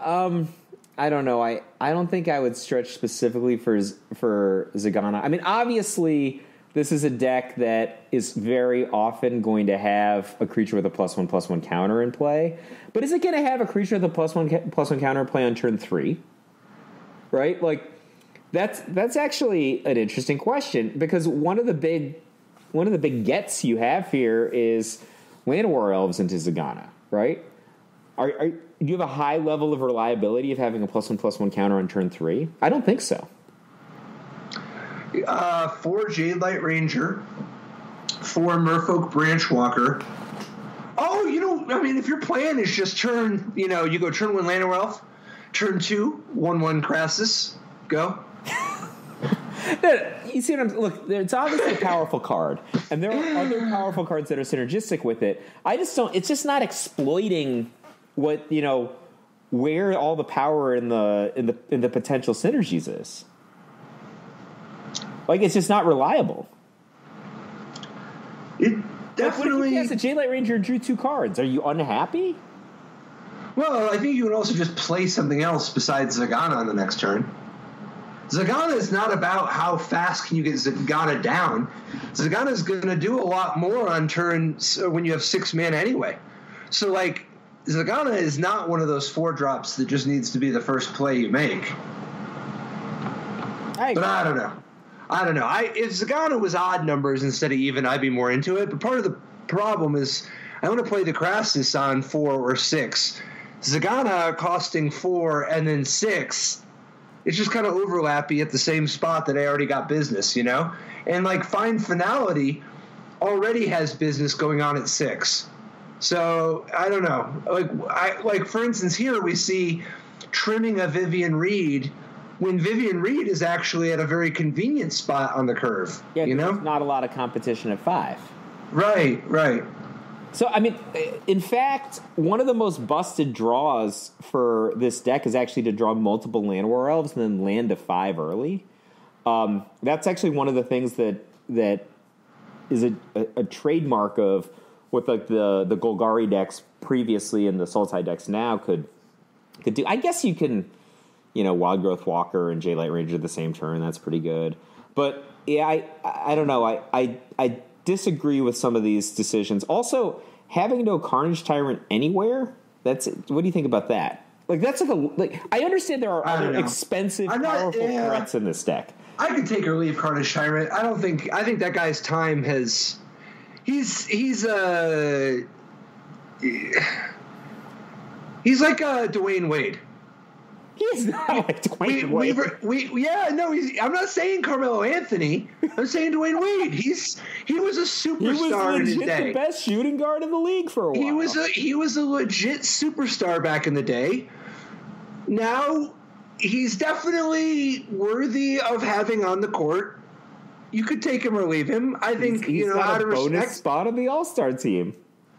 I don't know. I don't think I would stretch specifically for Zagana. I mean, obviously, this is a deck that is very often going to have a creature with a +1/+1 counter in play. But is it going to have a creature with a +1/+1 counter in play on turn 3? Right? Like, that's actually an interesting question, because one of the big gets you have here is Llanowar Elves into Zagana, right? Do you have a high level of reliability of having a +1/+1 counter on turn 3? I don't think so. 4 Jade Light Ranger, 4 Merfolk Branchwalker. Oh, I mean, if your plan is just turn, you go turn 1 Llanowar Elf, turn 2 1/1 Crassus, go. You see what look, it's obviously a powerful card, and there are other powerful cards that are synergistic with it. It's just not exploiting what, where all the power in the potential synergies is. Like, it's just not reliable. It definitely... Like, when you cast a Jade Light Ranger and drew 2 cards, are you unhappy? Well, I think you would also just play something else besides Zagana on the next turn. Zagana is not about how fast can you get Zagana down. Zagana is going to do a lot more on turns when you have 6 mana anyway. So, like, Zagana is not one of those 4-drops that just needs to be the first play you make. But I don't know. If Zagana was odd numbers instead of even, I'd be more into it. But part of the problem is I want to play the Crassus on 4 or 6. Zagana costing 4 and then 6. It's just kind of overlappy at the same spot that I already got business, And, like, Find Finality already has business going on at 6. So, I don't know. Like for instance, here we see trimming a Vivian Reed when Vivian Reed is actually at a very convenient spot on the curve. Yeah, there's not a lot of competition at 5. Right. So, I mean, in fact, one of the most busted draws for this deck is actually to draw multiple Llanowar Elves and then land to 5 early. That's actually one of the things that is a trademark of what like the Golgari decks previously and the Sultai decks now could do. I guess you can, Wild Growth Walker and Jaylight Ranger at the same turn. That's pretty good. But yeah, I don't know. I disagree with some of these decisions. Also, having no Carnage Tyrant anywhere. What do you think about that? Like that's I understand there are other expensive, powerful threats in this deck. I could take or leave Carnage Tyrant. I think that guy's time has. He's like Dwayne Wade. He's not like Dwayne Wade. I'm not saying Carmelo Anthony. I'm saying Dwayne Wade. He was a superstar in his day. The best shooting guard in the league for a while. He was a legit superstar back in the day. Now he's definitely worthy of having on the court. You could take him or leave him. I think he's out of bonus respect, spot on the All-Star team.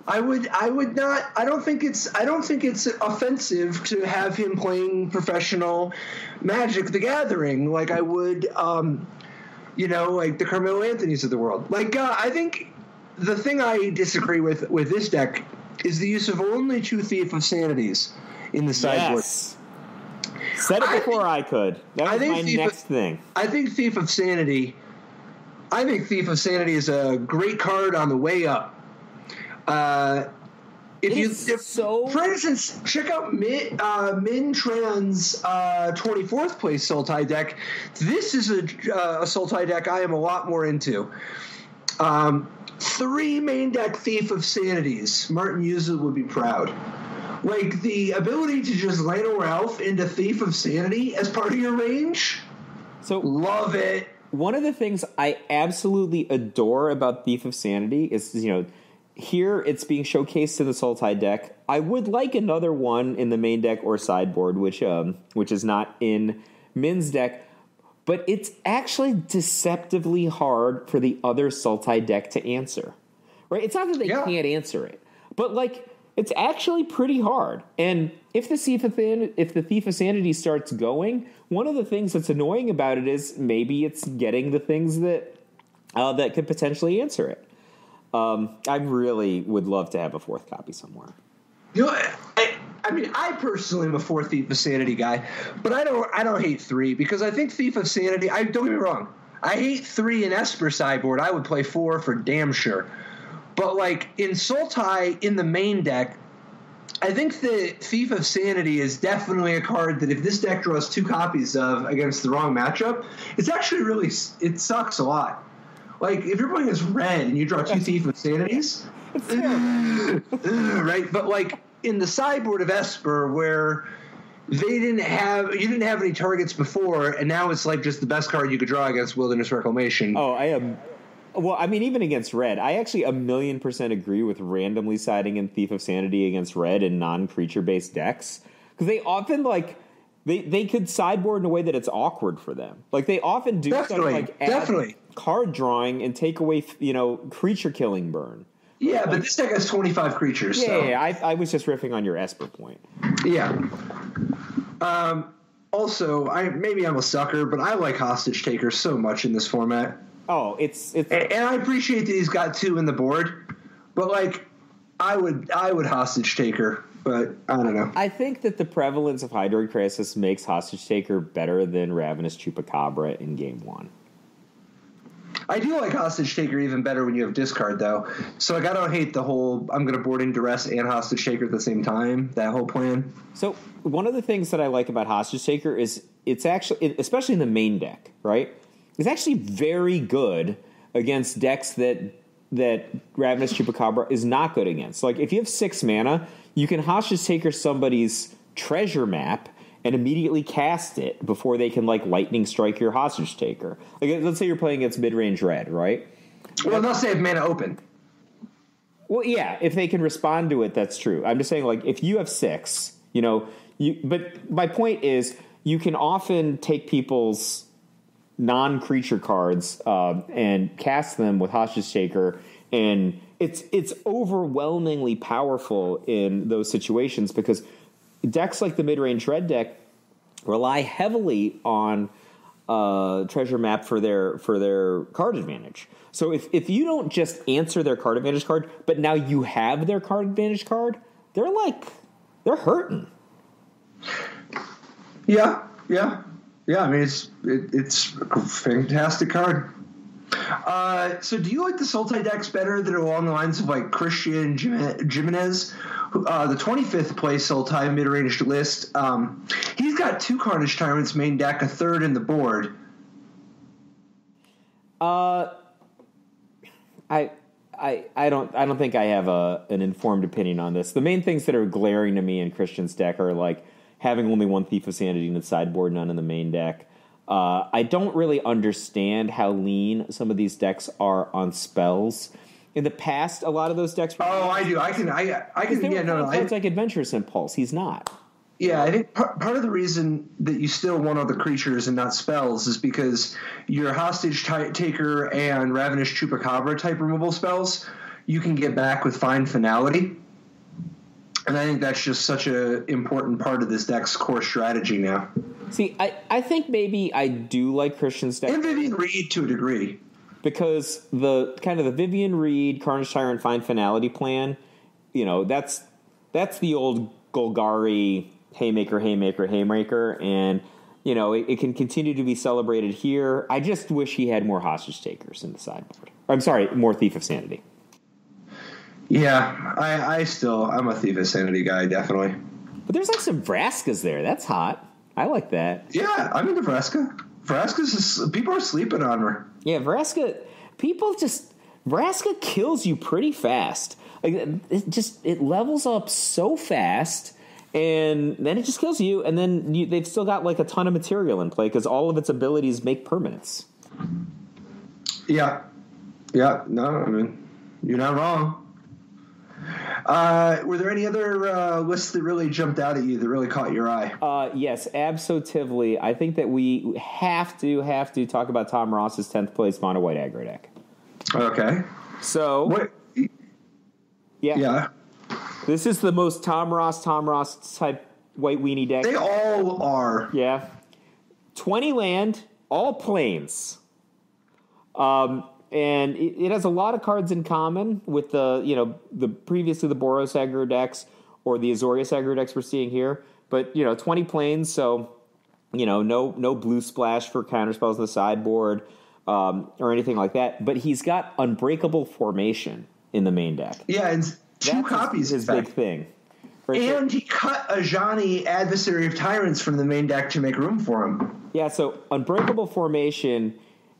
I would not. I don't think it's offensive to have him playing professional Magic: The Gathering like I would, like the Carmelo Anthonys of the world. I think the thing I disagree with this deck is the use of only 2 Thief of Sanities in the sideboard. Yes. Said it before I could. That was my next thing. I think Thief of Sanity is a great card on the way up. For instance, check out Min Tran's 24th place Sultai deck. This is a Sultai deck I am a lot more into. 3 main deck Thief of Sanities. Martin User would be proud. Like the ability to just Llanowar Elf into Thief of Sanity as part of your range. So love it. One of the things I absolutely adore about Thief of Sanity is, here it's being showcased in the Sultai deck. I would like another one in the main deck or sideboard, which is not in Min's deck. But it's actually deceptively hard for the other Sultai deck to answer. Right? It's not that they can't answer it, but it's actually pretty hard. And if the Thief of Sanity starts going, one of the things that's annoying about it is maybe it's getting the things that could potentially answer it. I really would love to have a 4th copy somewhere. I personally am a 4 Thief of Sanity guy, but I don't hate 3 because I think Thief of Sanity. Don't get me wrong, I hate 3 in Esper sideboard. I would play 4 for damn sure. But in Sultai in the main deck, I think the Thief of Sanity is definitely a card that if this deck draws 2 copies of against the wrong matchup, it's actually it sucks a lot. If you're playing as red and you draw 2 Thief of Sanities, right? But in the sideboard of Esper where you didn't have any targets before, and now it's just the best card you could draw against Wilderness Reclamation. Oh, I am. Well, even against red, I actually 1,000,000% agree with randomly siding in Thief of Sanity against red and non-creature-based decks. Because they often, they could sideboard in a way that it's awkward for them. They often do something add card drawing and take away, creature killing burn. Yeah, but this deck has 25 creatures. Yeah, I was just riffing on your Esper point. Yeah. Also, maybe I'm a sucker, but I like Hostage Taker so much in this format. Oh, it's and I appreciate that he's got 2 in the board, but I would Hostage Taker, but I don't know. I think that the prevalence of Hydroid Crisis makes Hostage Taker better than Ravenous Chupacabra in Game 1. I do like Hostage Taker even better when you have discard, though. So I don't hate the whole I'm going to board in Duress and Hostage Taker at the same time, that whole plan. So one of the things that I like about Hostage Taker is it's actually, especially in the main deck, right? It's actually very good against decks that Ravenous Chupacabra is not good against. If you have 6 mana, you can Hostage Taker somebody's treasure map and immediately cast it before they can lightning strike your Hostage Taker. Let's say you're playing against mid-range red, right? Well, they'll say if mana open. Well, yeah, if they can respond to it, that's true. I'm just saying, if you have 6, but my point is, you can often take people's non-creature cards and cast them with Hostage Taker, and it's overwhelmingly powerful in those situations because decks like the mid-range red deck rely heavily on treasure map for their card advantage. So if you don't just answer their card advantage card, but now you have their card advantage card, they're hurting. Yeah. I mean, it's a fantastic card. So do you like the Sultai decks better that are along the lines of like Christian Jimenez, the 25th place Sultai mid-range list? He's got 2 Carnage Tyrants main deck, a third in the board. I don't think I have an informed opinion on this. The main things that are glaring to me in Christian's deck are like having only 1 Thief of Sanity in the sideboard, none in the main deck. I don't really understand how lean some of these decks are on spells. In the past, a lot of those decks. I do. I can. Yeah, no. It's like Adventurous Impulse. He's not. Yeah, I think part of the reason that you still want all the creatures and not spells is because your Hostage Taker and Ravenous Chupacabra type removal spells you can get back with Fine Finality. And I think that's just such an important part of this deck's core strategy now. See, I think maybe I do like Christian's deck. And Vivian Reed to a degree. Because the Vivian Reed, Carnage Tyrant, Fine Finality plan, that's the old Golgari Haymaker, and, it can continue to be celebrated here. I just wish he had more Hostage Takers in the sideboard. I'm sorry, more Thief of Sanity. Yeah, I'm a Thief of Sanity guy, definitely. But there's like some Vraskas there. That's hot. I like that. Yeah, I'm into Vraska. People are sleeping on her. Yeah, Vraska kills you pretty fast. Like, it levels up so fast, and then it just kills you, and then they've still got like a ton of material in play because all of its abilities make permanents. Yeah. No, I mean, you're not wrong. Were there any other lists that really jumped out at you that really caught your eye? Yes, absolutely. I think that we have to talk about Tom Ross's 10th place mono white aggro deck. Okay. So, what? Yeah. This is the most Tom Ross type white weenie deck. They all are. Yeah. 20 land, all plains. And it has a lot of cards in common with the previously the Boros aggro decks or the Azorius aggro decks we're seeing here. But 20 plains, so no blue splash for counterspells on the sideboard or anything like that. But he's got Unbreakable Formation in the main deck. Yeah, and That's copies. His big thing. Right, and he cut a Ajani Adversary of Tyrants from the main deck to make room for him. Yeah, so Unbreakable Formation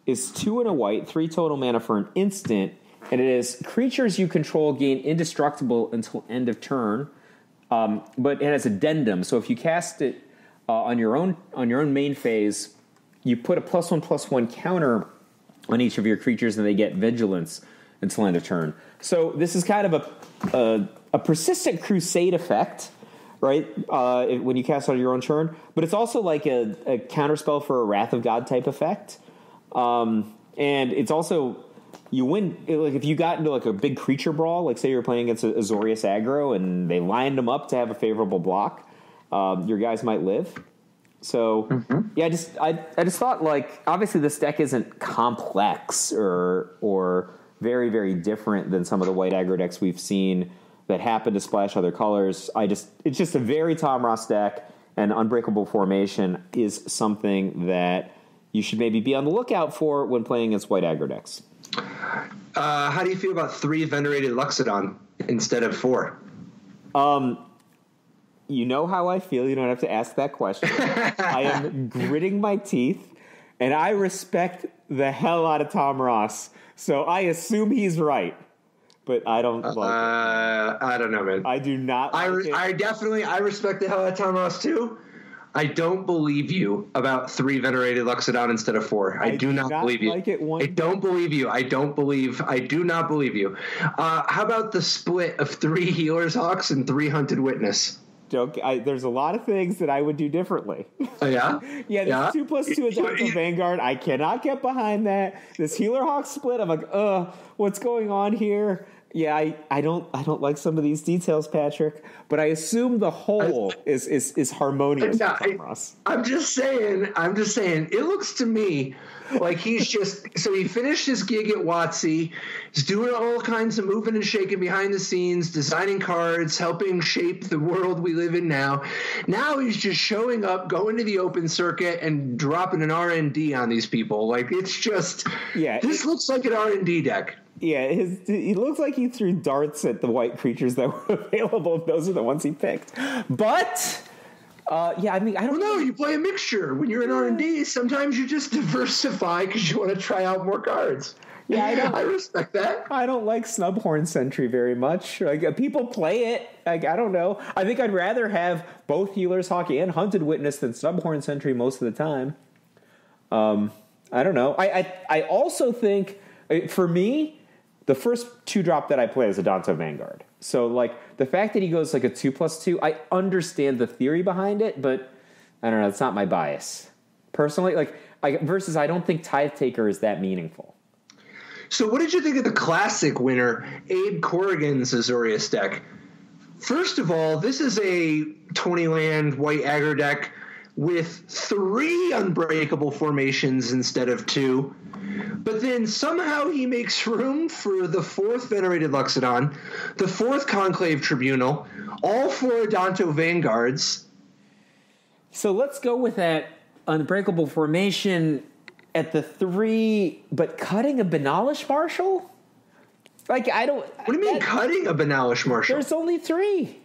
is 2 and a white, 3 total mana for an instant, and it is creatures you control gain indestructible until end of turn. But it has addendum, so if you cast it on your own main phase, you put a +1/+1 counter on each of your creatures, and they get vigilance until end of turn. So this is kind of a persistent crusade effect, right? When you cast it on your own turn, but it's also like a counterspell for a Wrath of God type effect. And it's also, you win, like if you got into like a big creature brawl, like say you're playing against Azorius aggro and they lined them up to have a favorable block, your guys might live. So yeah, I just thought, like, obviously this deck isn't complex or very, very different than some of the white aggro decks we've seen that happen to splash other colors. It's just a very Tom Ross deck, and Unbreakable Formation is something that you should maybe be on the lookout for when playing against white aggro decks. How do you feel about 3 Venerated Luxodon instead of 4? You know how I feel. You don't have to ask that question. I am gritting my teeth, and I respect the hell out of Tom Ross, so I assume he's right. But I don't like it. I don't know, man. I do not like it. I respect the hell out of Tom Ross, too. I don't believe you about 3 Venerated Luxodon instead of 4. I do not believe you. Like it one I don't believe you. I do not believe you. How about the split of 3 Healer's Hawks and 3 Hunted Witness? There's a lot of things that I would do differently. Oh, yeah? Yeah, this 2+2 Adonto Vanguard, I cannot get behind that. This Healer Hawk split, I'm like, what's going on here? Yeah, I don't like some of these details, Patrick, but I assume the whole is harmonious. I'm just saying, it looks to me like he's so he finished his gig at WotC. He's doing all kinds of moving and shaking behind the scenes, designing cards, helping shape the world we live in now. Now he's just showing up, going to the open circuit, and dropping an R&D on these people. Like, it's just, this looks like an R&D deck. Yeah, he looks like he threw darts at the white creatures that were available. Those are the ones he picked. But... I mean, I don't know. You play a mixture. When you're in R&D, sometimes you just diversify because you want to try out more cards. Yeah, I respect that. I don't like Snubhorn Sentry very much. Like, people play it. Like, I don't know. I think I'd rather have both Healer's Hawk and Hunted Witness than Snubhorn Sentry most of the time. I don't know. I also think, for me, the first 2-drop that I play is Adonto Vanguard. So, like, the fact that he goes like a 2+2, I understand the theory behind it, but I don't know. It's not my bias. Personally, versus I don't think Tithe Taker is that meaningful. So what did you think of the classic winner, Abe Corrigan's Azorius deck? First of all, this is a 20-land white aggro deck with 3 unbreakable formations instead of 2. But then somehow he makes room for the 4th Venerated Luxodon, the 4th Conclave Tribunal, all 4 Adonto Vanguards. So let's go with that unbreakable formation at the 3, but cutting a Benalish Marshal? Like, I don't... What do you mean cutting a Benalish Marshal? There's only 3.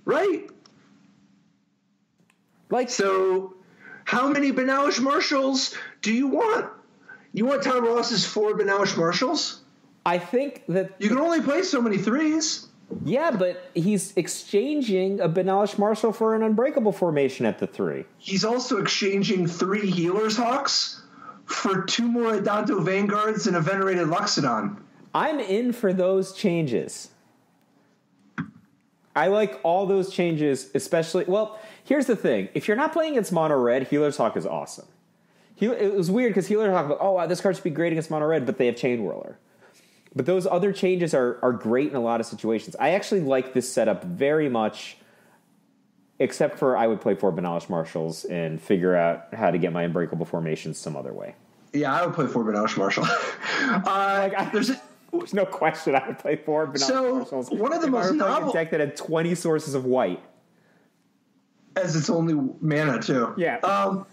Right. Like, so how many Benalish Marshals do you want? You want Tom Ross's 4 Benalish Marshals? I think that... You can only play so many 3s. Yeah, but he's exchanging a Benalish Marshal for an unbreakable formation at the 3. He's also exchanging 3 Healer's Hawks for 2 more Adonto Vanguards and a Venerated Luxodon. I'm in for those changes. I like all those changes, especially... Well, here's the thing. If you're not playing against Mono Red, Healer's Hawk is awesome. It was weird because Healer's Hawk, oh, wow, this card should be great against Mono Red, but they have Chain Whirler. But those other changes are great in a lot of situations. I actually like this setup very much, except for I would play 4 Benalish Marshals and figure out how to get my unbreakable formations some other way. Yeah, I would play 4 Benalish Marshal. There's no question I would play 4 Benalish Marshals. One of the most novel... a deck that had 20 sources of white. As its only mana, too. Yeah.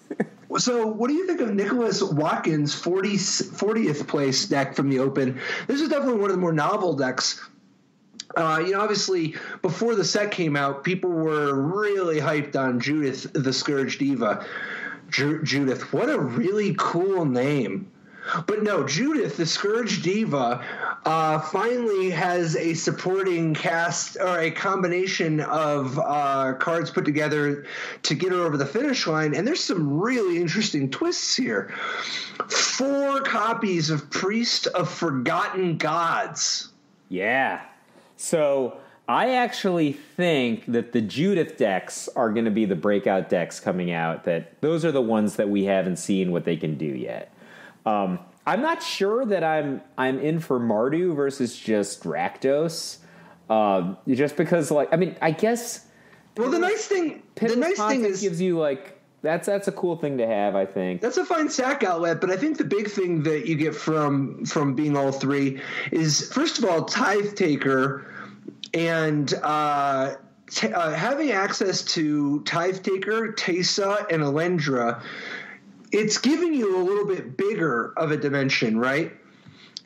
So what do you think of Nicholas Watkins' 40th place deck from the Open? This is definitely one of the more novel decks. Obviously, before the set came out, people were really hyped on Judith, the Scourge Diva. Judith, what a really cool name. But no, Judith, the Scourge Diva, finally has a supporting cast or a combination of cards put together to get her over the finish line. And there's some really interesting twists here. 4 copies of Priest of Forgotten Gods. Yeah. So I actually think that the Judith decks are going to be the breakout decks coming out. That those are the ones that we haven't seen what they can do yet. I'm not sure that I'm in for Mardu versus just Rakdos, just because, like, I mean, I guess. Well, the nice thing is gives you like that's a cool thing to have. I think that's a fine sack outlet, but I think the big thing that you get from being all 3 is, first of all, Tithe Taker, and having access to Tithe Taker, Teysa, and Alendra. It's giving you a little bit bigger of a dimension, right?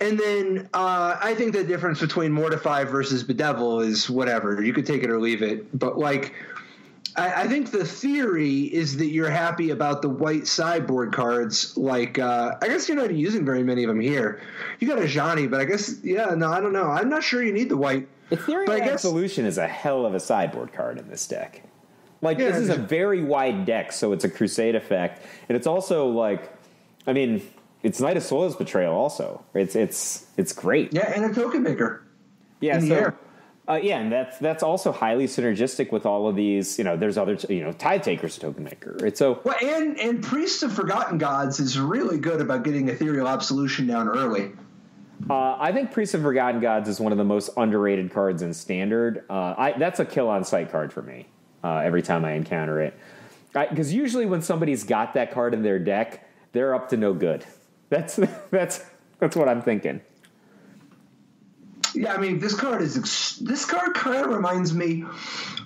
And then I think the difference between Mortify versus Bedevil is whatever. You could take it or leave it. But, like, I think the theory is that you're happy about the white sideboard cards. Like, I guess you're not using very many of them here. You got a Ajani, but I guess, I don't know. I'm not sure you need the white. Ethereal Absolution is a hell of a sideboard card in this deck. Like, this is a very wide deck, so it's a Crusade effect. And it's also, like, I mean, it's Knight of Soil's Betrayal also. It's great. Yeah, and a token maker. Yeah, so Yeah, and that's also highly synergistic with all of these. There's other, Tide Taker's a token maker. It's so well, and Priest of Forgotten Gods is really good about getting Ethereal Absolution down early. I think Priest of Forgotten Gods is one of the most underrated cards in Standard. That's a kill on sight card for me every time I encounter it, because usually when somebody's got that card in their deck, they're up to no good. That's what I'm thinking. Yeah, I mean, this card kind of reminds me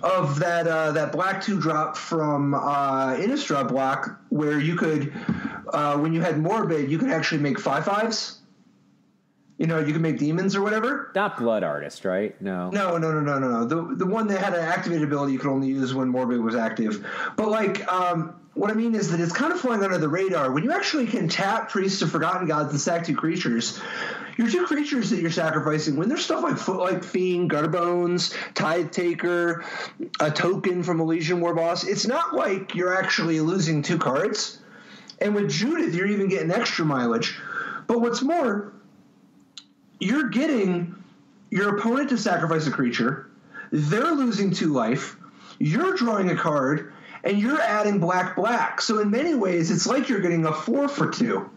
of that black 2-drop from Innistrad Block, where you could, when you had Morbid, you could actually make 5/5s. You could make demons or whatever. Not Blood Artist, right? No. No. The one that had an activated ability you could only use when Morbid was active. But what I mean is that it's kind of flying under the radar. When you actually can tap Priest of Forgotten Gods and sack 2 creatures, your 2 creatures that you're sacrificing, when there's stuff like Footlight Fiend, Gutterbones, Tide Taker, a token from Elysian War Boss, it's not like you're actually losing 2 cards. And with Judith, you're even getting extra mileage. But what's more, you're getting your opponent to sacrifice a creature, they're losing 2 life, you're drawing a card, and you're adding black. So in many ways, it's like you're getting a 4 for 2.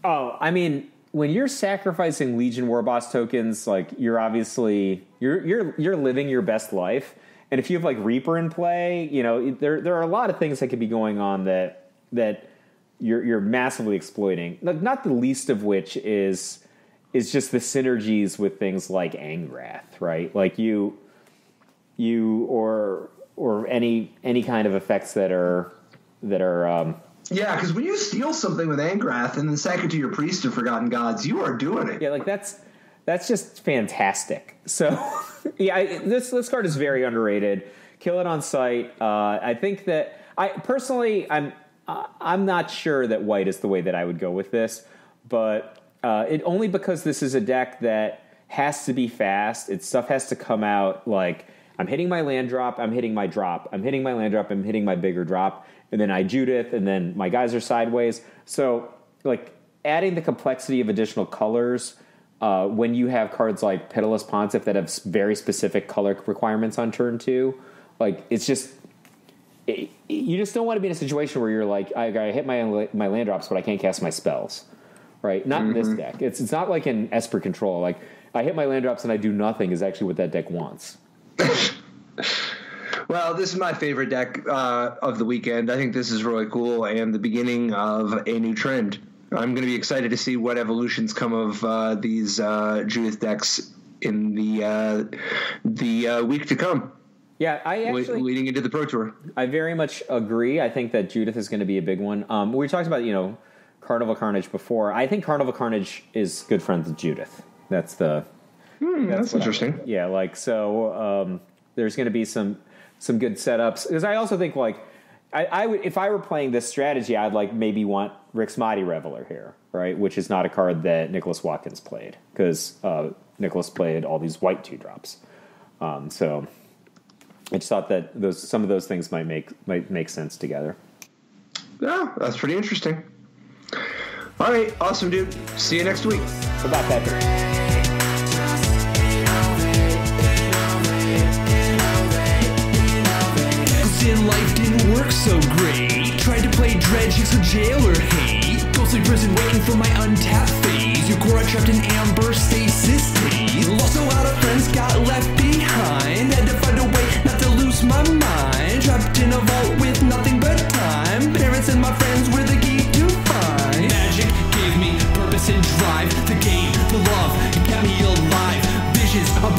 Oh, I mean, when you're sacrificing Legion War Boss tokens, you're obviously you're living your best life. And if you have Reaper in play, there are a lot of things that could be going on that you're massively exploiting. Not the least of which is just the synergies with things like Angrath, right? You or any kind of effects that are yeah, because when you steal something with Angrath and then sack it to your Priest of Forgotten Gods, you are doing it. Yeah, that's just fantastic. So yeah, this card is very underrated. Kill it on sight. I think that I'm not sure that white is the way that I would go with this, but it only because this is a deck that has to be fast. Its stuff has to come out I'm hitting my land drop, I'm hitting my drop, I'm hitting my land drop, I'm hitting my bigger drop, and then I Judith, and then my guys are sideways. So, adding the complexity of additional colors when you have cards like Pitiless Pontiff that have very specific color requirements on turn 2, it's just... you just don't want to be in a situation where you're I hit my land drops, but I can't cast my spells, right? Not in this deck. It's not like in Esper Control. I hit my land drops and I do nothing is actually what that deck wants. Well, this is my favorite deck of the weekend. I think this is really cool and the beginning of a new trend. I'm going to be excited to see what evolutions come of these Judith decks in the week to come. Yeah, I actually... leading into the Pro Tour. I very much agree. I think that Judith is going to be a big one. We talked about, Carnival Carnage before. I think Carnival Carnage is good friends with Judith. That's the... that's interesting. There's going to be some good setups. Because I also think, I would, if I were playing this strategy, I'd maybe want Rick's Mighty Reveler here, right? Which is not a card that Nicholas Watkins played. Because Nicholas played all these white 2-drops. So... I just thought that some of those things might make sense together. Yeah, that's pretty interesting. All right, awesome, dude. See you next week. Bye, Patrick. Life didn't work so great. Tried to play Dredge, it's a jail or hate. Ghostly prison waiting for my untapped phase. Your core trapped in amber stasis days. Lost a lot of friends, got left behind. Had to find a way not to lose my mind. Trapped in a vault with nothing but time. Parents and my friends were the key to find. Magic gave me purpose and drive. The game, the love, it kept me alive. Visions of